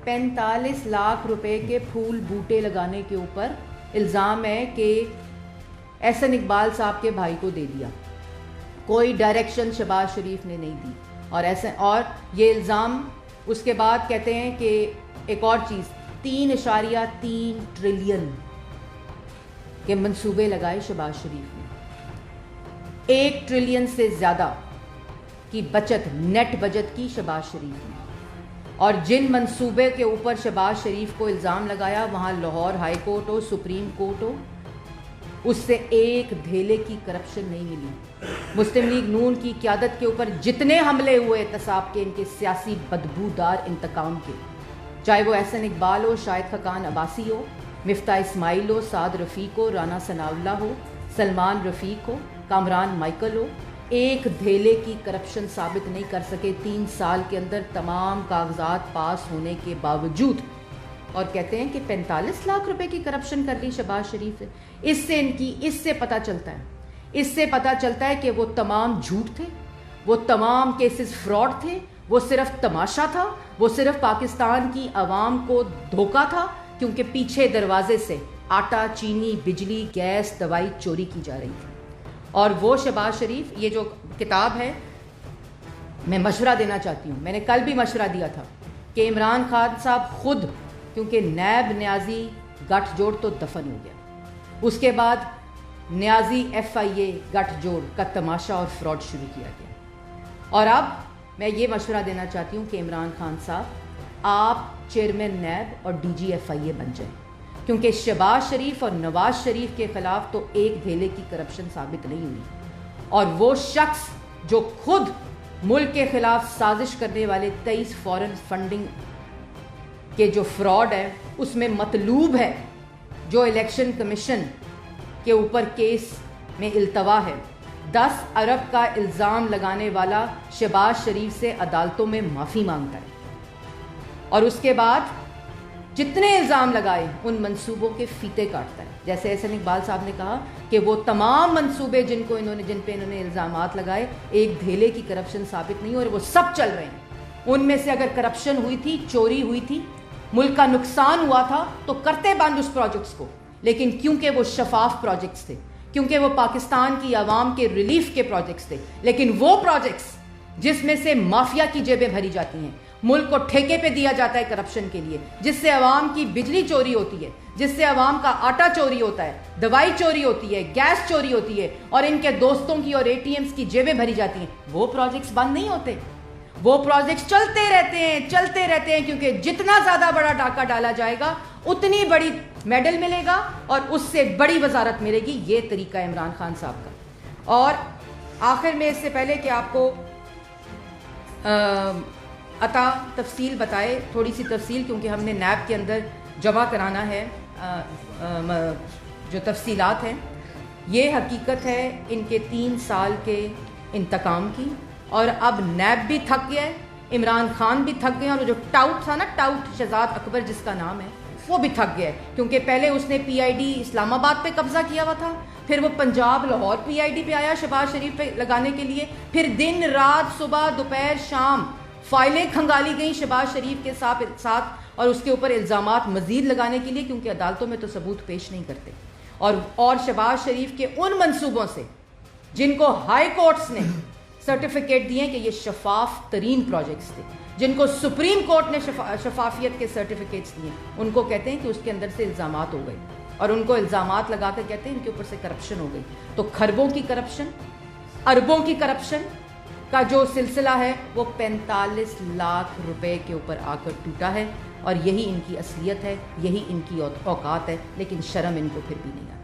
45 لاکھ روپے کے پھول بوٹے لگانے کے اوپر الزام ہے کہ احسن اقبال صاحب کے بھائی کو دے دیا. کوئی ڈائریکشن شہباز شریف نے نہیں دی. اور یہ الزام اس کے بعد کہتے ہیں کہ ایک اور چیز, 3.3 ٹریلین کے منصوبے لگائے شہباز شریف نے, 1 ٹریلین سے زیادہ کی بچت, نیٹ بچت کی شہباز شریف نے. اور جن منصوبے کے اوپر شہباز شریف کو الزام لگایا, وہاں لاہور ہائی کورٹ ہو, سپریم کورٹ ہو, اس سے ایک دھیلے کی کرپشن نہیں ملی. مسلم لیگ نون کی قیادت کے اوپر جتنے حملے ہوئے احتساب کے, ان کے سیاسی بدبودار انتقام کے, چاہے وہ احسن اقبال ہو, شاہد خاقان عباسی ہو, مفتاح اسماعیل ہو, سعد رفیق ہو, رانا ثناء اللہ ہو, سلمان رفیق ہو, کامران مائیکل ہو, ایک دھیلے کی کرپشن ثابت نہیں کر سکے 3 سال کے اندر تمام کاغذات پاس ہونے کے باوجود. اور کہتے ہیں کہ 45 لاکھ روپے کی کرپشن کر لی شہباز شریف ہے. اس سے پتہ چلتا ہے کہ وہ تمام جھوٹ تھے, وہ تمام کیسز فراڈ تھے, وہ صرف تماشا تھا, وہ صرف پاکستان کی عوام کو دھوکہ تھا, کیونکہ پیچھے دروازے سے آٹا, چینی, بجلی, گیس, دوائی چوری کی جا رہی تھی. اور وہ شہباز شریف, یہ جو کتاب ہے, میں مشورہ دینا چاہتی ہوں, میں نے کل بھی مشورہ دیا تھا کہ عمران خان صاحب خود, کیونکہ نیب نیازی گٹھ جوڑ تو دفن ہو گیا, اس کے بعد نیازی FIA گٹھ جوڑ کا تماشا اور فراڈ شروع کیا گیا, اور اب میں یہ مشورہ دینا چاہتی ہوں کہ عمران خان صاحب آپ چیئرمین نیب اور DG FIA بن جائیں, کیونکہ شہباز شریف اور نواز شریف کے خلاف تو ایک دھیلے کی کرپشن ثابت نہیں ہوئی. اور وہ شخص جو خود ملک کے خلاف سازش کرنے والے 23 فارن فنڈنگ کے جو فراڈ ہے, اس میں مطلوب ہے جو الیکشن کمیشن کے اوپر کیس میں التوا ہے, 10 ارب کا الزام لگانے والا شہباز شریف سے عدالتوں میں معافی مانگتا ہے, اور اس کے بعد جتنے الزام لگائے ان منصوبوں کے فیتے کاٹتا ہے. جیسے احسن اقبال صاحب نے کہا کہ وہ تمام منصوبے جن پہ انہوں نے الزامات لگائے, ایک دھیلے کی کرپشن ثابت نہیں, اور وہ سب چل رہے ہیں. ان میں سے اگر کرپشن ہوئی تھی, چوری ہوئی تھی, ملک کا نقصان ہوا تھا, تو کرتے بند اس پروجیکٹس کو, لیکن کیونکہ وہ شفاف پروجیکٹس تھے, کیونکہ وہ پاکستان کی عوام کے ریلیف کے پروجیکٹس تھے. لیکن وہ پروجیکٹس جس میں سے مافیا کی جیبیں بھری جاتی ہیں, ملک کو ٹھیکے پہ دیا جاتا ہے کرپشن کے لیے, جس سے عوام کی بجلی چوری ہوتی ہے, جس سے عوام کا آٹا چوری ہوتا ہے, دوائی چوری ہوتی ہے, گیس چوری ہوتی ہے, اور ان کے دوستوں کی اور ATMs کی جیبیں بھری جاتی ہیں, وہ پروجیکٹس بند نہیں ہوتے. وہ پروجیکٹس چلتے رہتے ہیں کیونکہ جتنا زیادہ بڑا ڈاکہ ڈالا جائے گا اتنی بڑی میڈل ملے گا اور اس سے بڑی وزارت ملے گی. یہ طریقہ عمران خان صاحب کا. اور آخر میں اس سے پہلے کہ آپ کو عطا تفصیل بتائے, تھوڑی سی تفصیل, کیونکہ ہم نے نیب کے اندر جمع کرانا ہے جو تفصیلات ہیں. یہ حقیقت ہے ان کے 3 سال کے انتقام کی, اور اب نیب بھی تھک گیا ہے, عمران خان بھی تھک گئے, اور جو ٹاؤٹ تھا نا, ٹاؤٹ شہزاد اکبر جس کا نام ہے, وہ بھی تھک گیا ہے. کیونکہ پہلے اس نے PID اسلام آباد پہ قبضہ کیا ہوا تھا, پھر وہ پنجاب لاہور PID پہ آیا شہباز شریف پہ لگانے کے لیے, پھر دن رات صبح دوپہر شام فائلیں کھنگالی گئیں شہباز شریف کے ساتھ اور اس کے اوپر الزامات مزید لگانے کے لیے, کیونکہ عدالتوں میں تو ثبوت پیش نہیں کرتے. اور شہباز شریف کے ان منصوبوں سے جن کو ہائی کورٹس نے سرٹیفکیٹ دیے کہ یہ شفاف ترین پروجیکٹس تھے, جن کو سپریم کورٹ نے شفافیت کے سرٹیفکیٹس دیے, ان کو کہتے ہیں کہ اس کے اندر سے الزامات ہو گئے, اور ان کو الزامات لگا کر کہتے ہیں ان کے اوپر سے کرپشن ہو گئی. تو کھربوں کی کرپشن, اربوں کی کرپشن کا جو سلسلہ ہے وہ 45 لاکھ روپے کے اوپر آ کر ٹوٹا ہے, اور یہی ان کی اصلیت ہے, یہی ان کی اوقات ہے, لیکن شرم ان کو پھر بھی نہیں آتی.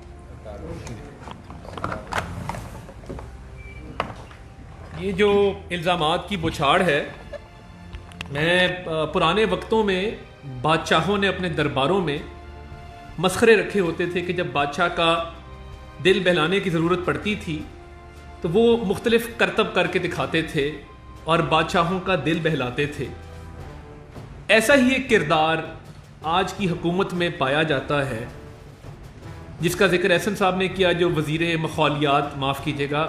یہ جو الزامات کی بچھاڑ ہے, میں پرانے وقتوں میں بادشاہوں نے اپنے درباروں میں مسخرے رکھے ہوتے تھے کہ جب بادشاہ کا دل بہلانے کی ضرورت پڑتی تھی تو وہ مختلف کرتب کر کے دکھاتے تھے اور بادشاہوں کا دل بہلاتے تھے. ایسا ہی ایک کردار آج کی حکومت میں پایا جاتا ہے, جس کا ذکر احسن صاحب نے کیا, جو وزیر مخالیات, معاف کیجیے گا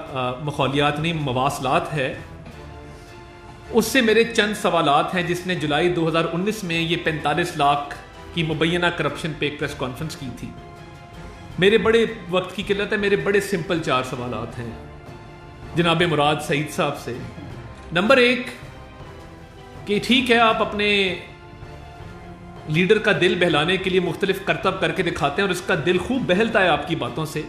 مخالیات نہیں مواصلات ہے. اس سے میرے چند سوالات ہیں, جس نے جولائی 2019 میں یہ 45 لاکھ کی مبینہ کرپشن پہ ایک پریس کانفرنس کی تھی. میرے بڑے وقت کی قلت ہے, میرے بڑے سمپل 4 سوالات ہیں جناب مراد سعید صاحب سے. نمبر 1 کہ ٹھیک ہے آپ اپنے لیڈر کا دل بہلانے کے لیے مختلف کرتب کر کے دکھاتے ہیں اور اس کا دل خوب بہلتا ہے آپ کی باتوں سے.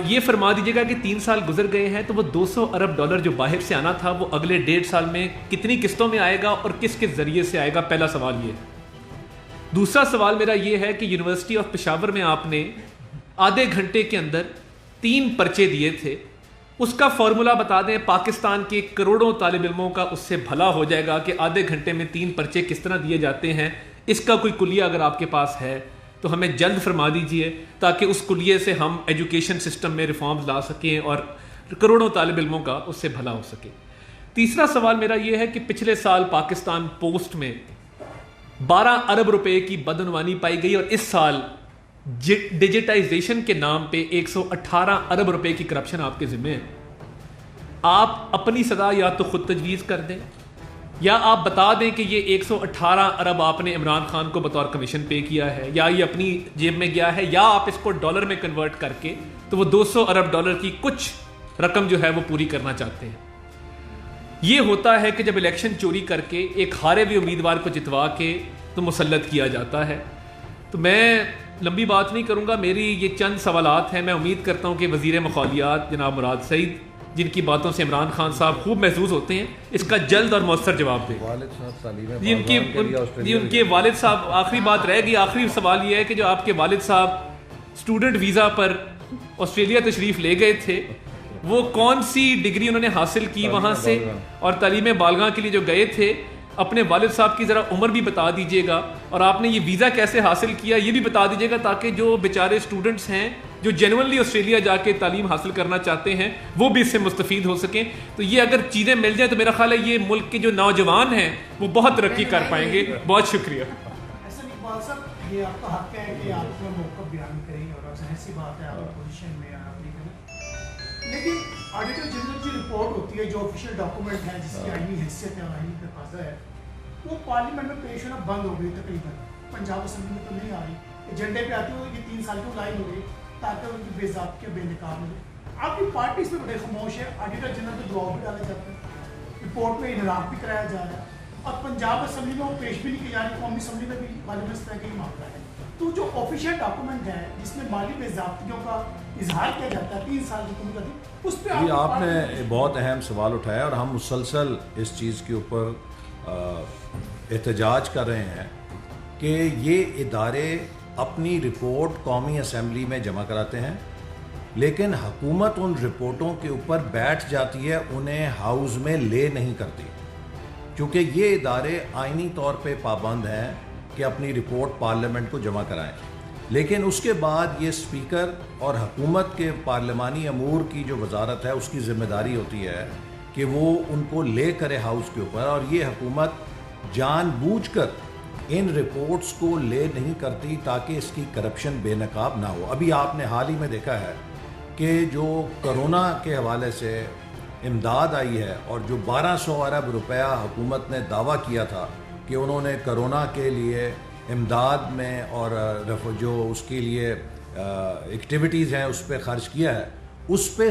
یہ فرما دیجیے گا کہ 3 سال گزر گئے ہیں تو وہ $200 ارب جو باہر سے آنا تھا وہ اگلے 1.5 سال میں کتنی قسطوں میں آئے گا اور کس کس ذریعے سے آئے گا؟ پہلا سوال یہ. دوسرا سوال میرا یہ ہے کہ یونیورسٹی آف پشاور میں آپ نے آدھے گھنٹے کے اندر 3 پرچے دیے تھے, اس کا فارمولا بتا دیں. پاکستان کے کروڑوں طالب علموں کا اس سے بھلا ہو جائے گا کہ آدھے گھنٹے میں 3 پرچے کس طرح دیے جاتے ہیں. اس کا کوئی کلیہ اگر آپ کے پاس ہے تو ہمیں جلد فرما دیجئے تاکہ اس کلیے سے ہم ایجوکیشن سسٹم میں ریفارمز لا سکیں اور کروڑوں طالب علموں کا اس سے بھلا ہو سکے. تیسرا سوال میرا یہ ہے کہ پچھلے سال پاکستان پوسٹ میں 12 ارب روپے کی بدعنوانی پائی گئی اور اس سال ڈیجیٹائزیشن کے نام پہ 118 ارب روپے کی کرپشن آپ کے ذمہ ہے. آپ اپنی سزا یا تو خود تجویز کر دیں یا آپ بتا دیں کہ یہ 118 ارب آپ نے عمران خان کو بطور کمیشن پے کیا ہے یا یہ اپنی جیب میں گیا ہے, یا آپ اس کو ڈالر میں کنورٹ کر کے تو وہ 200 ارب ڈالر کی کچھ رقم جو ہے وہ پوری کرنا چاہتے ہیں. یہ ہوتا ہے کہ جب الیکشن چوری کر کے ایک ہارے ہوئے امیدوار کو جتوا کے تو مسلط کیا جاتا ہے. تو میں لمبی بات نہیں کروں گا, میری یہ چند سوالات ہیں. میں امید کرتا ہوں کہ وزیر مخالیات جناب مراد سعید, جن کی باتوں سے عمران خان صاحب خوب محظوظ ہوتے ہیں, اس کا جلد اور مؤثر جواب دیں. ان کے والد صاحب, آخری بات رہ گئی, آخری سوال یہ ہے کہ جو آپ کے والد صاحب اسٹوڈنٹ ویزا پر آسٹریلیا تشریف لے گئے تھے, وہ کون سی ڈگری انہوں نے حاصل کی وہاں سے, اور تعلیم بالغاں کے لیے جو گئے تھے اپنے والد صاحب کی ذرا عمر بھی بتا دیجیے گا, اور آپ نے یہ ویزا کیسے حاصل کیا یہ بھی بتا دیجیے گا, تاکہ جو بیچارے اسٹوڈنٹس ہیں جو جینوئنلی آسٹریلیا جا کے تعلیم حاصل کرنا چاہتے ہیں وہ بھی اس سے مستفید ہو سکیں. تو یہ اگر چیزیں مل جائیں تو میرا خیال ہے یہ ملک کے جو نوجوان ہیں وہ بہت ترقی کر پائیں گے. بہت شکریہ. احسن اقبال صاحب, یہ آپ کا حق ہے کہ آپ اپنا موقف بیان کریں اور ظاہر سی بات ہے آپ پوزیشن میں آپ نہیں کریں, لیکن آڈیٹر جنرل کی رپورٹ ہوتی ہے جو آفیشیل ڈاکومنٹ ہے جس کی آئینی حیثیت ہے اور آئینی تقاضا ہے, وہ پارلیمنٹ میں پیش ہونا بند ہو گئی تقریباً. پنجاب اسمبلی میں تو نہیں آ رہی, ایجنڈے پہ آتی ہوئی کہ 3 سال کی لائن ہو گئی, تاکہ ان کی بے ضابطگی بے نقاب ہو جائے. آپ کی پارٹی اس پہ بڑے خاموش ہے. آڈیٹر جنرل کو دباؤ بھی ڈالے جاتے ہیں, رپورٹ میں انحراف بھی کرایا جا رہا ہے, اور پنجاب اسمبلی میں وہ پیش بھی نہیں کی جا رہی. قومی اسمبلی میں بھی غالباً اس طرح کا ہی معاملہ ہے. تو جو آفیشیل ڈاکومنٹ ہے جس میں مالی بے ضابطگیوں کا اظہار کیا جاتا ہے 3 سال کی حکومت, اس پہ آپ نے بہت اہم سوال اٹھایا اور ہم مسلسل اس چیز کے اوپر احتجاج کر رہے ہیں کہ یہ ادارے اپنی رپورٹ قومی اسمبلی میں جمع کراتے ہیں, لیکن حکومت ان رپورٹوں کے اوپر بیٹھ جاتی ہے, انہیں ہاؤس میں لے نہیں کرتی, کیونکہ یہ ادارے آئینی طور پہ پابند ہیں کہ اپنی رپورٹ پارلیمنٹ کو جمع کرائیں. لیکن اس کے بعد یہ اسپیکر اور حکومت کے پارلیمانی امور کی جو وزارت ہے اس کی ذمہ داری ہوتی ہے کہ وہ ان کو لے کرے ہاؤس کے اوپر, اور یہ حکومت جان بوجھ کر ان رپورٹس کو لے نہیں کرتی تاکہ اس کی کرپشن بے نقاب نہ ہو. ابھی آپ نے حال ہی میں دیکھا ہے کہ جو کرونا کے حوالے سے امداد آئی ہے اور جو 1200 ارب روپیہ حکومت نے دعویٰ کیا تھا کہ انہوں نے کرونا کے لیے امداد میں اور جو اس کے لیے ایکٹیویٹیز ہیں اس پہ خرچ کیا ہے, اس پہ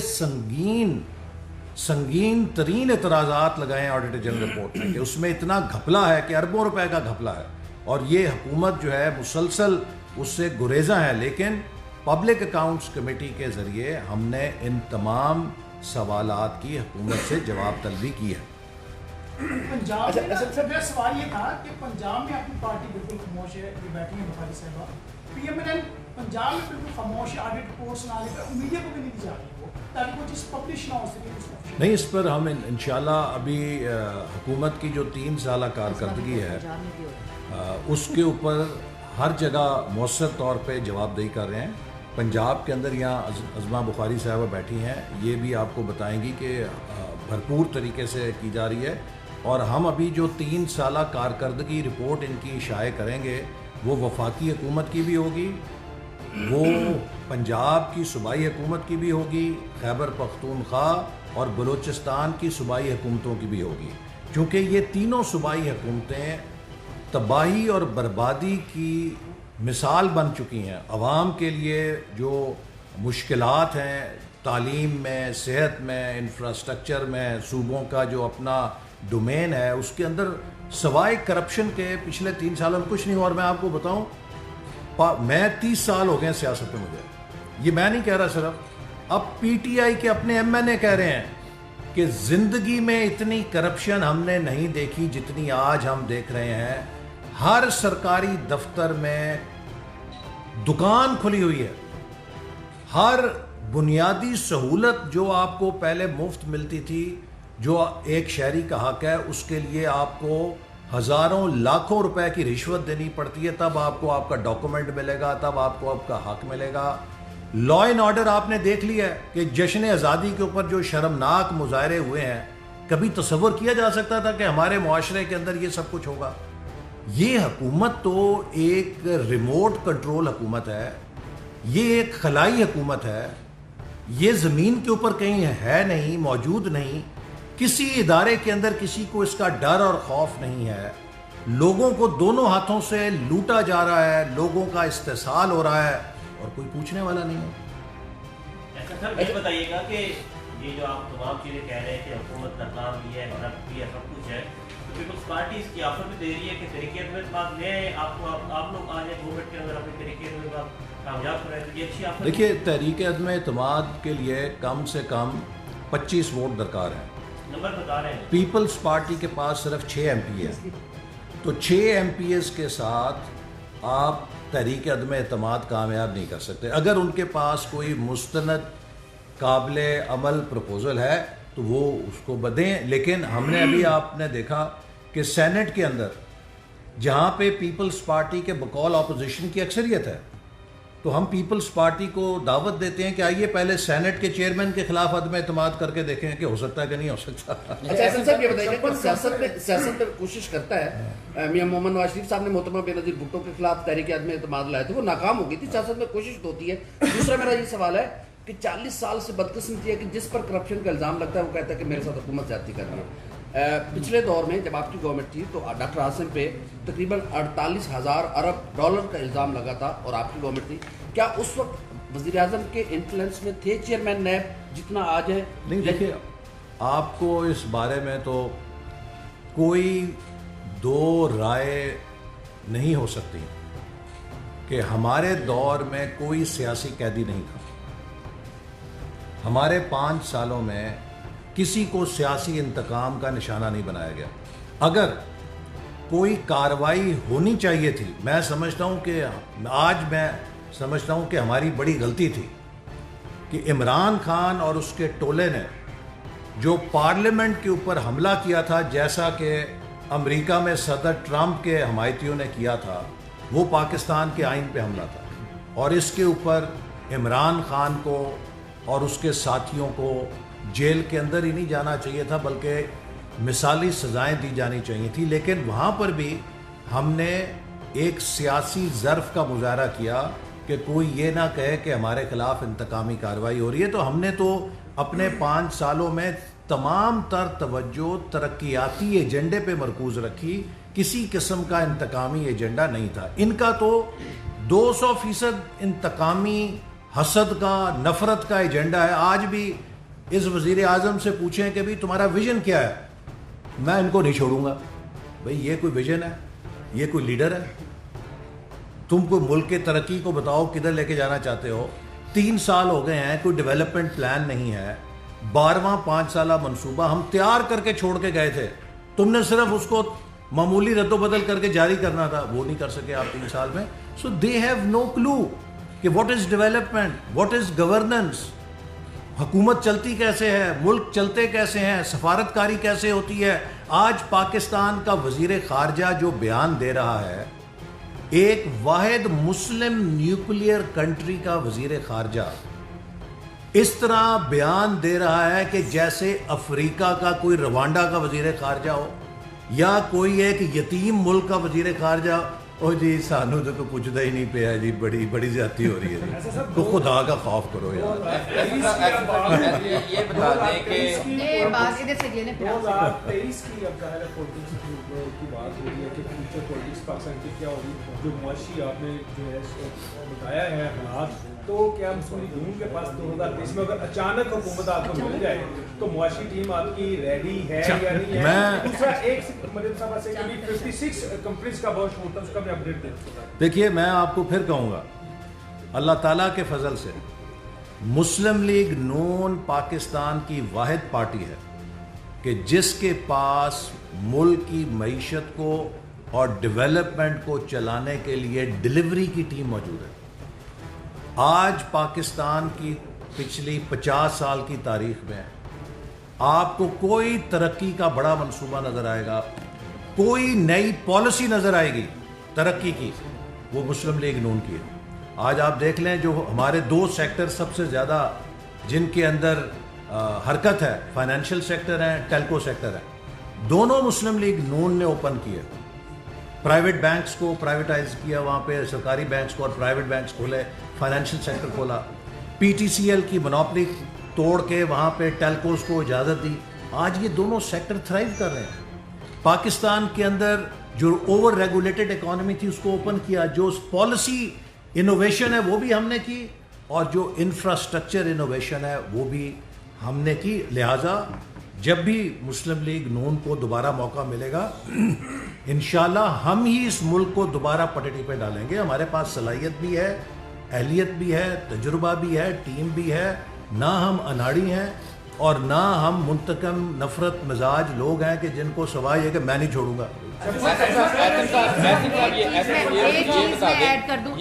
سنگین ترین اعتراضات لگائے ہیں آڈیٹر جنرل رپورٹ میں کہ اس میں اتنا گھپلا ہے کہ اربوں روپے کا گھپلا ہے, اور یہ حکومت جو ہے مسلسل اس سے گریزاں ہے. لیکن پبلک اکاؤنٹس کمیٹی کے ذریعے ہم نے ان تمام سوالات کی حکومت سے جواب طلبی کی ہے. پنجاب میں سوال یہ تھا کہ پنجاب میں اپنی پارٹی بالکل خاموش ہے, یہ بیٹھی ہیں بخاری صاحبہ, پی ایم ایل پنجاب میں بالکل خاموش ہے, آڈٹ رپورٹس نہ آنے پر میڈیا کو بھی نہیں دی جا رہی وہ تاکہ وہ چیز پبلش نہ ہو سکے. نہیں, اس پر ہم انشاءاللہ ابھی حکومت کی جو 3 سالہ کارکردگی ہے اس کے اوپر ہر جگہ مؤثر طور پہ جواب دہی کر رہے ہیں. پنجاب کے اندر یہاں عظمہ بخاری صاحبہ بیٹھی ہیں, یہ بھی آپ کو بتائیں گی کہ بھرپور طریقے سے کی جا رہی ہے, اور ہم ابھی جو 3 سالہ کارکردگی رپورٹ ان کی شائع کریں گے وہ وفاقی حکومت کی بھی ہوگی, وہ پنجاب کی صوبائی حکومت کی بھی ہوگی, خیبر پختونخوا اور بلوچستان کی صوبائی حکومتوں کی بھی ہوگی, کیونکہ یہ تینوں صوبائی حکومتیں تباہی اور بربادی کی مثال بن چکی ہیں. عوام کے لیے جو مشکلات ہیں تعلیم میں, صحت میں, انفراسٹرکچر میں, صوبوں کا جو اپنا ڈومین ہے اس کے اندر سوائے کرپشن کے پچھلے 3 سالوں میں کچھ نہیں ہوا. اور میں آپ کو بتاؤں, میں 30 سال ہو گئے سیاست میں, مجھے یہ میں نہیں کہہ رہا صرف, اب پی ٹی آئی کے اپنے ایم این اے کہہ رہے ہیں کہ زندگی میں اتنی کرپشن ہم نے نہیں دیکھی جتنی آج ہم دیکھ رہے ہیں. ہر سرکاری دفتر میں دکان کھلی ہوئی ہے, ہر بنیادی سہولت جو آپ کو پہلے مفت ملتی تھی, جو ایک شہری کا حق ہے, اس کے لیے آپ کو ہزاروں لاکھوں روپے کی رشوت دینی پڑتی ہے, تب آپ کو آپ کا ڈاکومنٹ ملے گا, تب آپ کو آپ کا حق ملے گا. لا اینڈ آرڈر آپ نے دیکھ لیا ہے کہ جشن آزادی کے اوپر جو شرمناک مظاہرے ہوئے ہیں, کبھی تصور کیا جا سکتا تھا کہ ہمارے معاشرے کے اندر یہ سب کچھ ہوگا؟ یہ حکومت تو ایک ریموٹ کنٹرول حکومت ہے, یہ ایک خلائی حکومت ہے, یہ زمین کے اوپر کہیں ہے نہیں, موجود نہیں, کسی ادارے کے اندر کسی کو اس کا ڈر اور خوف نہیں ہے. لوگوں کو دونوں ہاتھوں سے لوٹا جا رہا ہے, لوگوں کا استحصال ہو رہا ہے, اور کوئی پوچھنے والا نہیں ہے. ایسا سر یہ بتائیے گا کہ یہ جو آپ تمام چیزیں کہہ رہے ہیں کہ حکومت ناکام بھی ہے, کرپٹ بھی ہے, سب کچھ ہے, تو پیپلز پارٹی اس کی آفر بھی دے رہی ہے کہ تحریک اعتماد لیں, آپ لوگ آ جائیں گورنمنٹ کے اندر اپنے تحریک اعتماد کامیاب کریں, تو یہ اچھی آفر. دیکھیے, تحریک عدم اعتماد کے لیے کم سے کم 25 ووٹ درکار ہیں. نمبر بتا رہے ہیں, پیپلز پارٹی کے پاس صرف 6 ایم پی ہے, تو 6 ایم پی ایز کے ساتھ آپ تحریک عدم اعتماد کامیاب نہیں کر سکتے. اگر ان کے پاس کوئی مستند قابل عمل پروپوزل ہے تو وہ اس کو بدیں. لیکن ہم نے ابھی آپ نے دیکھا کہ سینٹ کے اندر جہاں پہ پیپلز پارٹی کے بقول اپوزیشن کی اکثریت ہے, تو ہم پیپلز پارٹی کو دعوت دیتے ہیں کہ آئیے پہلے سینٹ کے چیئرمین کے خلاف عدم اعتماد کر کے دیکھیں کہ ہو سکتا ہے کہ نہیں ہو سکتا. اچھا احسن صاحب یہ بتائیے کہ سیاست میں کوشش کرتا ہے, میاں محمد نواز شریف صاحب نے محترمہ بے نظیر بھٹو کے خلاف تحریک عدم اعتماد لائے تھے, وہ ناکام ہو گئی تھی. سیاست میں کوشش تو ہوتی ہے. دوسرا میرا یہ سوال ہے کہ 40 سال سے بدقسمتی ہے کہ جس پر کرپشن کا الزام لگتا ہے وہ کہتا ہے کہ میرے ساتھ حکومت زیادتی کر رہی ہے. پچھلے دور میں جب آپ کی گورنمنٹ تھی تو ڈاکٹر عاصم پہ تقریباً 48,000 ارب ڈالر کا الزام لگا تھا اور آپ کی گورنمنٹ تھی. کیا اس وقت وزیر اعظم کے انفلوئنس میں تھے چیئرمین نیب جتنا آج ہے؟ نہیں دیکھیے، آپ کو اس بارے میں تو کوئی دو رائے نہیں ہو سکتی کہ ہمارے دور میں کوئی سیاسی قیدی نہیں تھا. ہمارے 5 سالوں میں کسی کو سیاسی انتقام کا نشانہ نہیں بنایا گیا. اگر کوئی کارروائی ہونی چاہیے تھی، میں سمجھتا ہوں کہ ہماری بڑی غلطی تھی کہ عمران خان اور اس کے ٹولے نے جو پارلیمنٹ کے اوپر حملہ کیا تھا، جیسا کہ امریکہ میں صدر ٹرمپ کے حمایتیوں نے کیا تھا، وہ پاکستان کے آئین پہ حملہ تھا. اور اس کے اوپر عمران خان کو اور اس کے ساتھیوں کو جیل کے اندر ہی نہیں جانا چاہیے تھا، بلکہ مثالی سزائیں دی جانی چاہیے تھی. لیکن وہاں پر بھی ہم نے ایک سیاسی ظرف کا مظاہرہ کیا کہ کوئی یہ نہ کہے کہ ہمارے خلاف انتقامی کارروائی ہو رہی ہے. تو ہم نے تو اپنے 5 سالوں میں تمام تر توجہ ترقیاتی ایجنڈے پہ مرکوز رکھی. کسی قسم کا انتقامی ایجنڈا نہیں تھا. ان کا تو 200% انتقامی حسد کا، نفرت کا ایجنڈا ہے. آج بھی اس وزیر اعظم سے پوچھیں کہ بھی تمہارا ویژن کیا ہے، میں ان کو نہیں چھوڑوں گا. بھئی یہ کوئی ویژن ہے؟ یہ کوئی لیڈر ہے؟ تم کوئی ملک کے ترقی کو بتاؤ کدھر لے کے جانا چاہتے ہو. 3 سال ہو گئے ہیں، کوئی ڈیولپمنٹ پلان نہیں ہے. 12واں 5 سالہ منصوبہ ہم تیار کر کے چھوڑ کے گئے تھے، تم نے صرف اس کو معمولی رد و بدل کر کے جاری کرنا تھا. وہ نہیں کر سکے آپ 3 سال میں. سو دے ہیو نو کلو کہ what is development, what is governance, حکومت چلتی کیسے ہے، ملک چلتے کیسے ہیں، سفارت کاری کیسے ہوتی ہے. آج پاکستان کا وزیر خارجہ جو بیان دے رہا ہے، ایک واحد مسلم نیوکلیئر کنٹری کا وزیر خارجہ اس طرح بیان دے رہا ہے کہ جیسے افریقہ کا کوئی روانڈا کا وزیر خارجہ ہو یا کوئی ایک یتیم ملک کا وزیر خارجہ. او جی سانو تو کوئی پوچھتا ہی نہیں پیا جی، بڑی زیادتی ہو رہی ہے جی. تو خدا کا خوف کرو یار. یہ بتا دیں کہ 2023 کی اب ظاہر ہے پولیٹکس کی بات ہو رہی ہے کہ فیوچر پولیٹکس پاکستان کی کیا ہوگی. جو معاشی آپ نے جو ہے بتایا ہے حالات، تو کیا مسلم لیگ نون کے پاس 2023 میں اگر اچانک حکومت آپ کو مل جائے تو معاشی ٹیم آپ کی ریڈی ہے یا نہیں ہے؟ دوسرا ایک مدد صاحب سے کبھی 56 کمپنیز کا بہت چھوٹا، اس کا بھی اپڈیٹ دیں. دیکھیے میں آپ کو پھر کہوں گا، اللہ تعالیٰ کے فضل سے مسلم لیگ نون پاکستان کی واحد پارٹی ہے کہ جس کے پاس ملک کی معیشت کو اور ڈیولپمنٹ کو چلانے کے لیے ڈیلیوری کی ٹیم موجود ہے. آج پاکستان کی پچھلی 50 سال کی تاریخ میں آپ کو کوئی ترقی کا بڑا منصوبہ نظر آئے گا، کوئی نئی پالیسی نظر آئے گی ترقی کی، وہ مسلم لیگ نون کی ہے. آج آپ دیکھ لیں جو ہمارے 2 سیکٹر سب سے زیادہ جن کے اندر حرکت ہے، فائنینشیل سیکٹر ہے، ٹیلکو سیکٹر ہے، دونوں مسلم لیگ نون نے اوپن کیے. پرائیویٹ بینکس کو پرائیویٹائز کیا، وہاں پہ سرکاری بینکس کو اور پرائیویٹ بینکس کھولے، فائنینشیل سیکٹر کھولا. پی ٹی سی ایل کی منوپلی توڑ کے وہاں پہ ٹیلکوز کو اجازت دی. آج یہ دونوں سیکٹر تھرائیو کر رہے ہیں. پاکستان کے اندر جو اوور ریگولیٹڈ اکانومی تھی اس کو اوپن کیا. جو پالیسی انوویشن ہے وہ بھی ہم نے کی، اور جو انفراسٹرکچر انوویشن ہے وہ بھی ہم نے کی. لہٰذا جب بھی مسلم لیگ نون کو دوبارہ موقع ملے گا انشاءاللہ ہم ہی اس ملک کو دوبارہ پٹڑی پہ ڈالیں گے. ہمارے پاس صلاحیت بھی ہے، اہلیت بھی ہے، تجربہ بھی ہے، ٹیم بھی ہے. نہ ہم اناڑی ہیں اور نہ ہم منتقم نفرت مزاج لوگ ہیں کہ جن کو سوائے یہ کہ میں نہیں چھوڑوں گا. ایک چیز میں ایڈ کر دوں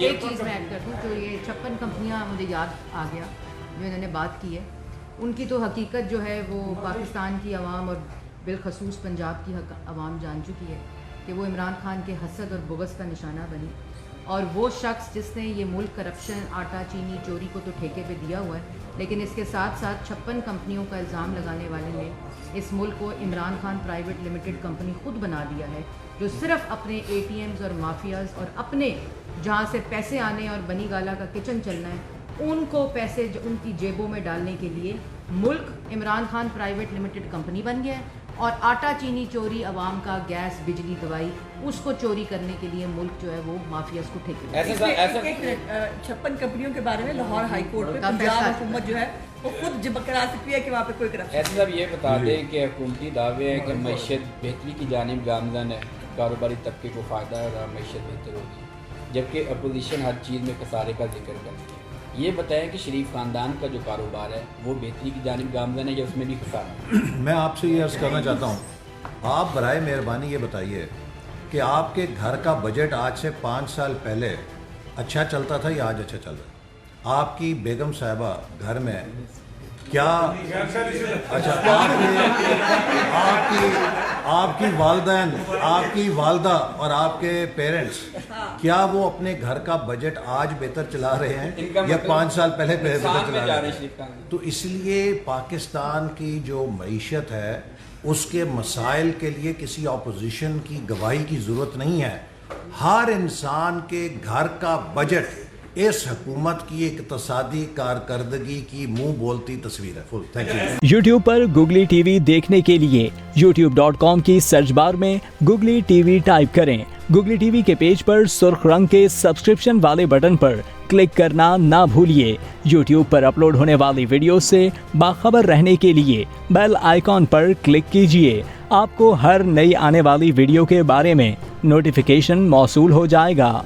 تو یہ 56 کمپنیاں مجھے یاد آ گیا جو انہوں نے بات کی ہے. ان کی تو حقیقت جو ہے وہ پاکستان کی عوام اور بالخصوص پنجاب کی عوام جان چکی ہے کہ وہ عمران خان کے حسد اور بغض کا نشانہ بنی. اور وہ شخص جس نے یہ ملک کرپشن، آٹا چینی چوری کو تو ٹھیکے پہ دیا ہوا ہے، لیکن اس کے ساتھ ساتھ 56 کمپنیوں کا الزام لگانے والے نے اس ملک کو Imran Khan private limited company خود بنا دیا ہے، جو صرف اپنے اے ٹی ایمز اور مافیاز اور اپنے جہاں سے پیسے آنے اور بنی گالا کا کچن چلنا ہے ان کو پیسے ان کی جیبوں میں ڈالنے کے لیے ملک Imran Khan private limited company بن گیا ہے. اور آٹا چینی چوری عوام کا، گیس بجلی دوائی، اس کو چوری کرنے کے لیے ملک جو ہے وہ مافیاز کو ٹھیکے ایسے 56 کمپنیوں کے بارے میں لاہور ہائی کورٹ میں پنجاب حکومت جو ہے وہ خود جب کرا سکتی ہے کہ وہاں پہ کوئی کرپشن. ایسے صاحب یہ بتا دیں کہ حکومتی دعوے ہیں کہ معیشت بہتری کی جانب گامزن ہے، کاروباری طبقے کو فائدہ ہوگا، معیشت بہتر ہوگی، جبکہ اپوزیشن ہر چیز میں خسارے کا ذکر کرتی ہے. یہ بتائیں کہ شریف خاندان کا جو کاروبار ہے وہ بہتری کی جانب گامزن ہے یا اس میں بھی خسارہ؟ میں آپ سے یہ عرض کرنا چاہتا ہوں، آپ برائے مہربانی یہ بتائیے کہ آپ کے گھر کا بجٹ آج سے 5 سال پہلے اچھا چلتا تھا یا آج اچھا چل رہا ہے؟ آپ کی بیگم صاحبہ گھر میں کیا اچھا آپ کی والدین، آپ کی والدہ اور آپ کے پیرنٹس، کیا وہ اپنے گھر کا بجٹ آج بہتر چلا رہے ہیں یا 5 سال پہلے بہتر چلا رہے ہیں؟ تو اس لیے پاکستان کی جو معیشت ہے اس کے مسائل کے لیے کسی اپوزیشن کی گواہی کی ضرورت نہیں ہے. ہر انسان کے گھر کا بجٹ اس حکومت کی اقتصادی کارکردگی کی منہ بولتی تصویر ہے. Full thank you. یوٹیوب پر گوگلی ٹی وی دیکھنے کے لیے youtube.com کی سرچ بار میں گوگلی ٹی وی ٹائپ کریں. گوگلی ٹی وی کے پیج پر سرخ رنگ کے سبسکرپشن والے بٹن پر کلک کرنا نہ بھولیے. یوٹیوب پر اپلوڈ ہونے والی ویڈیو سے باخبر رہنے کے لیے بیل آئیکن پر کلک کیجیے. آپ کو ہر نئی آنے والی ویڈیو کے بارے میں نوٹیفیکیشن موصول ہو جائے گا.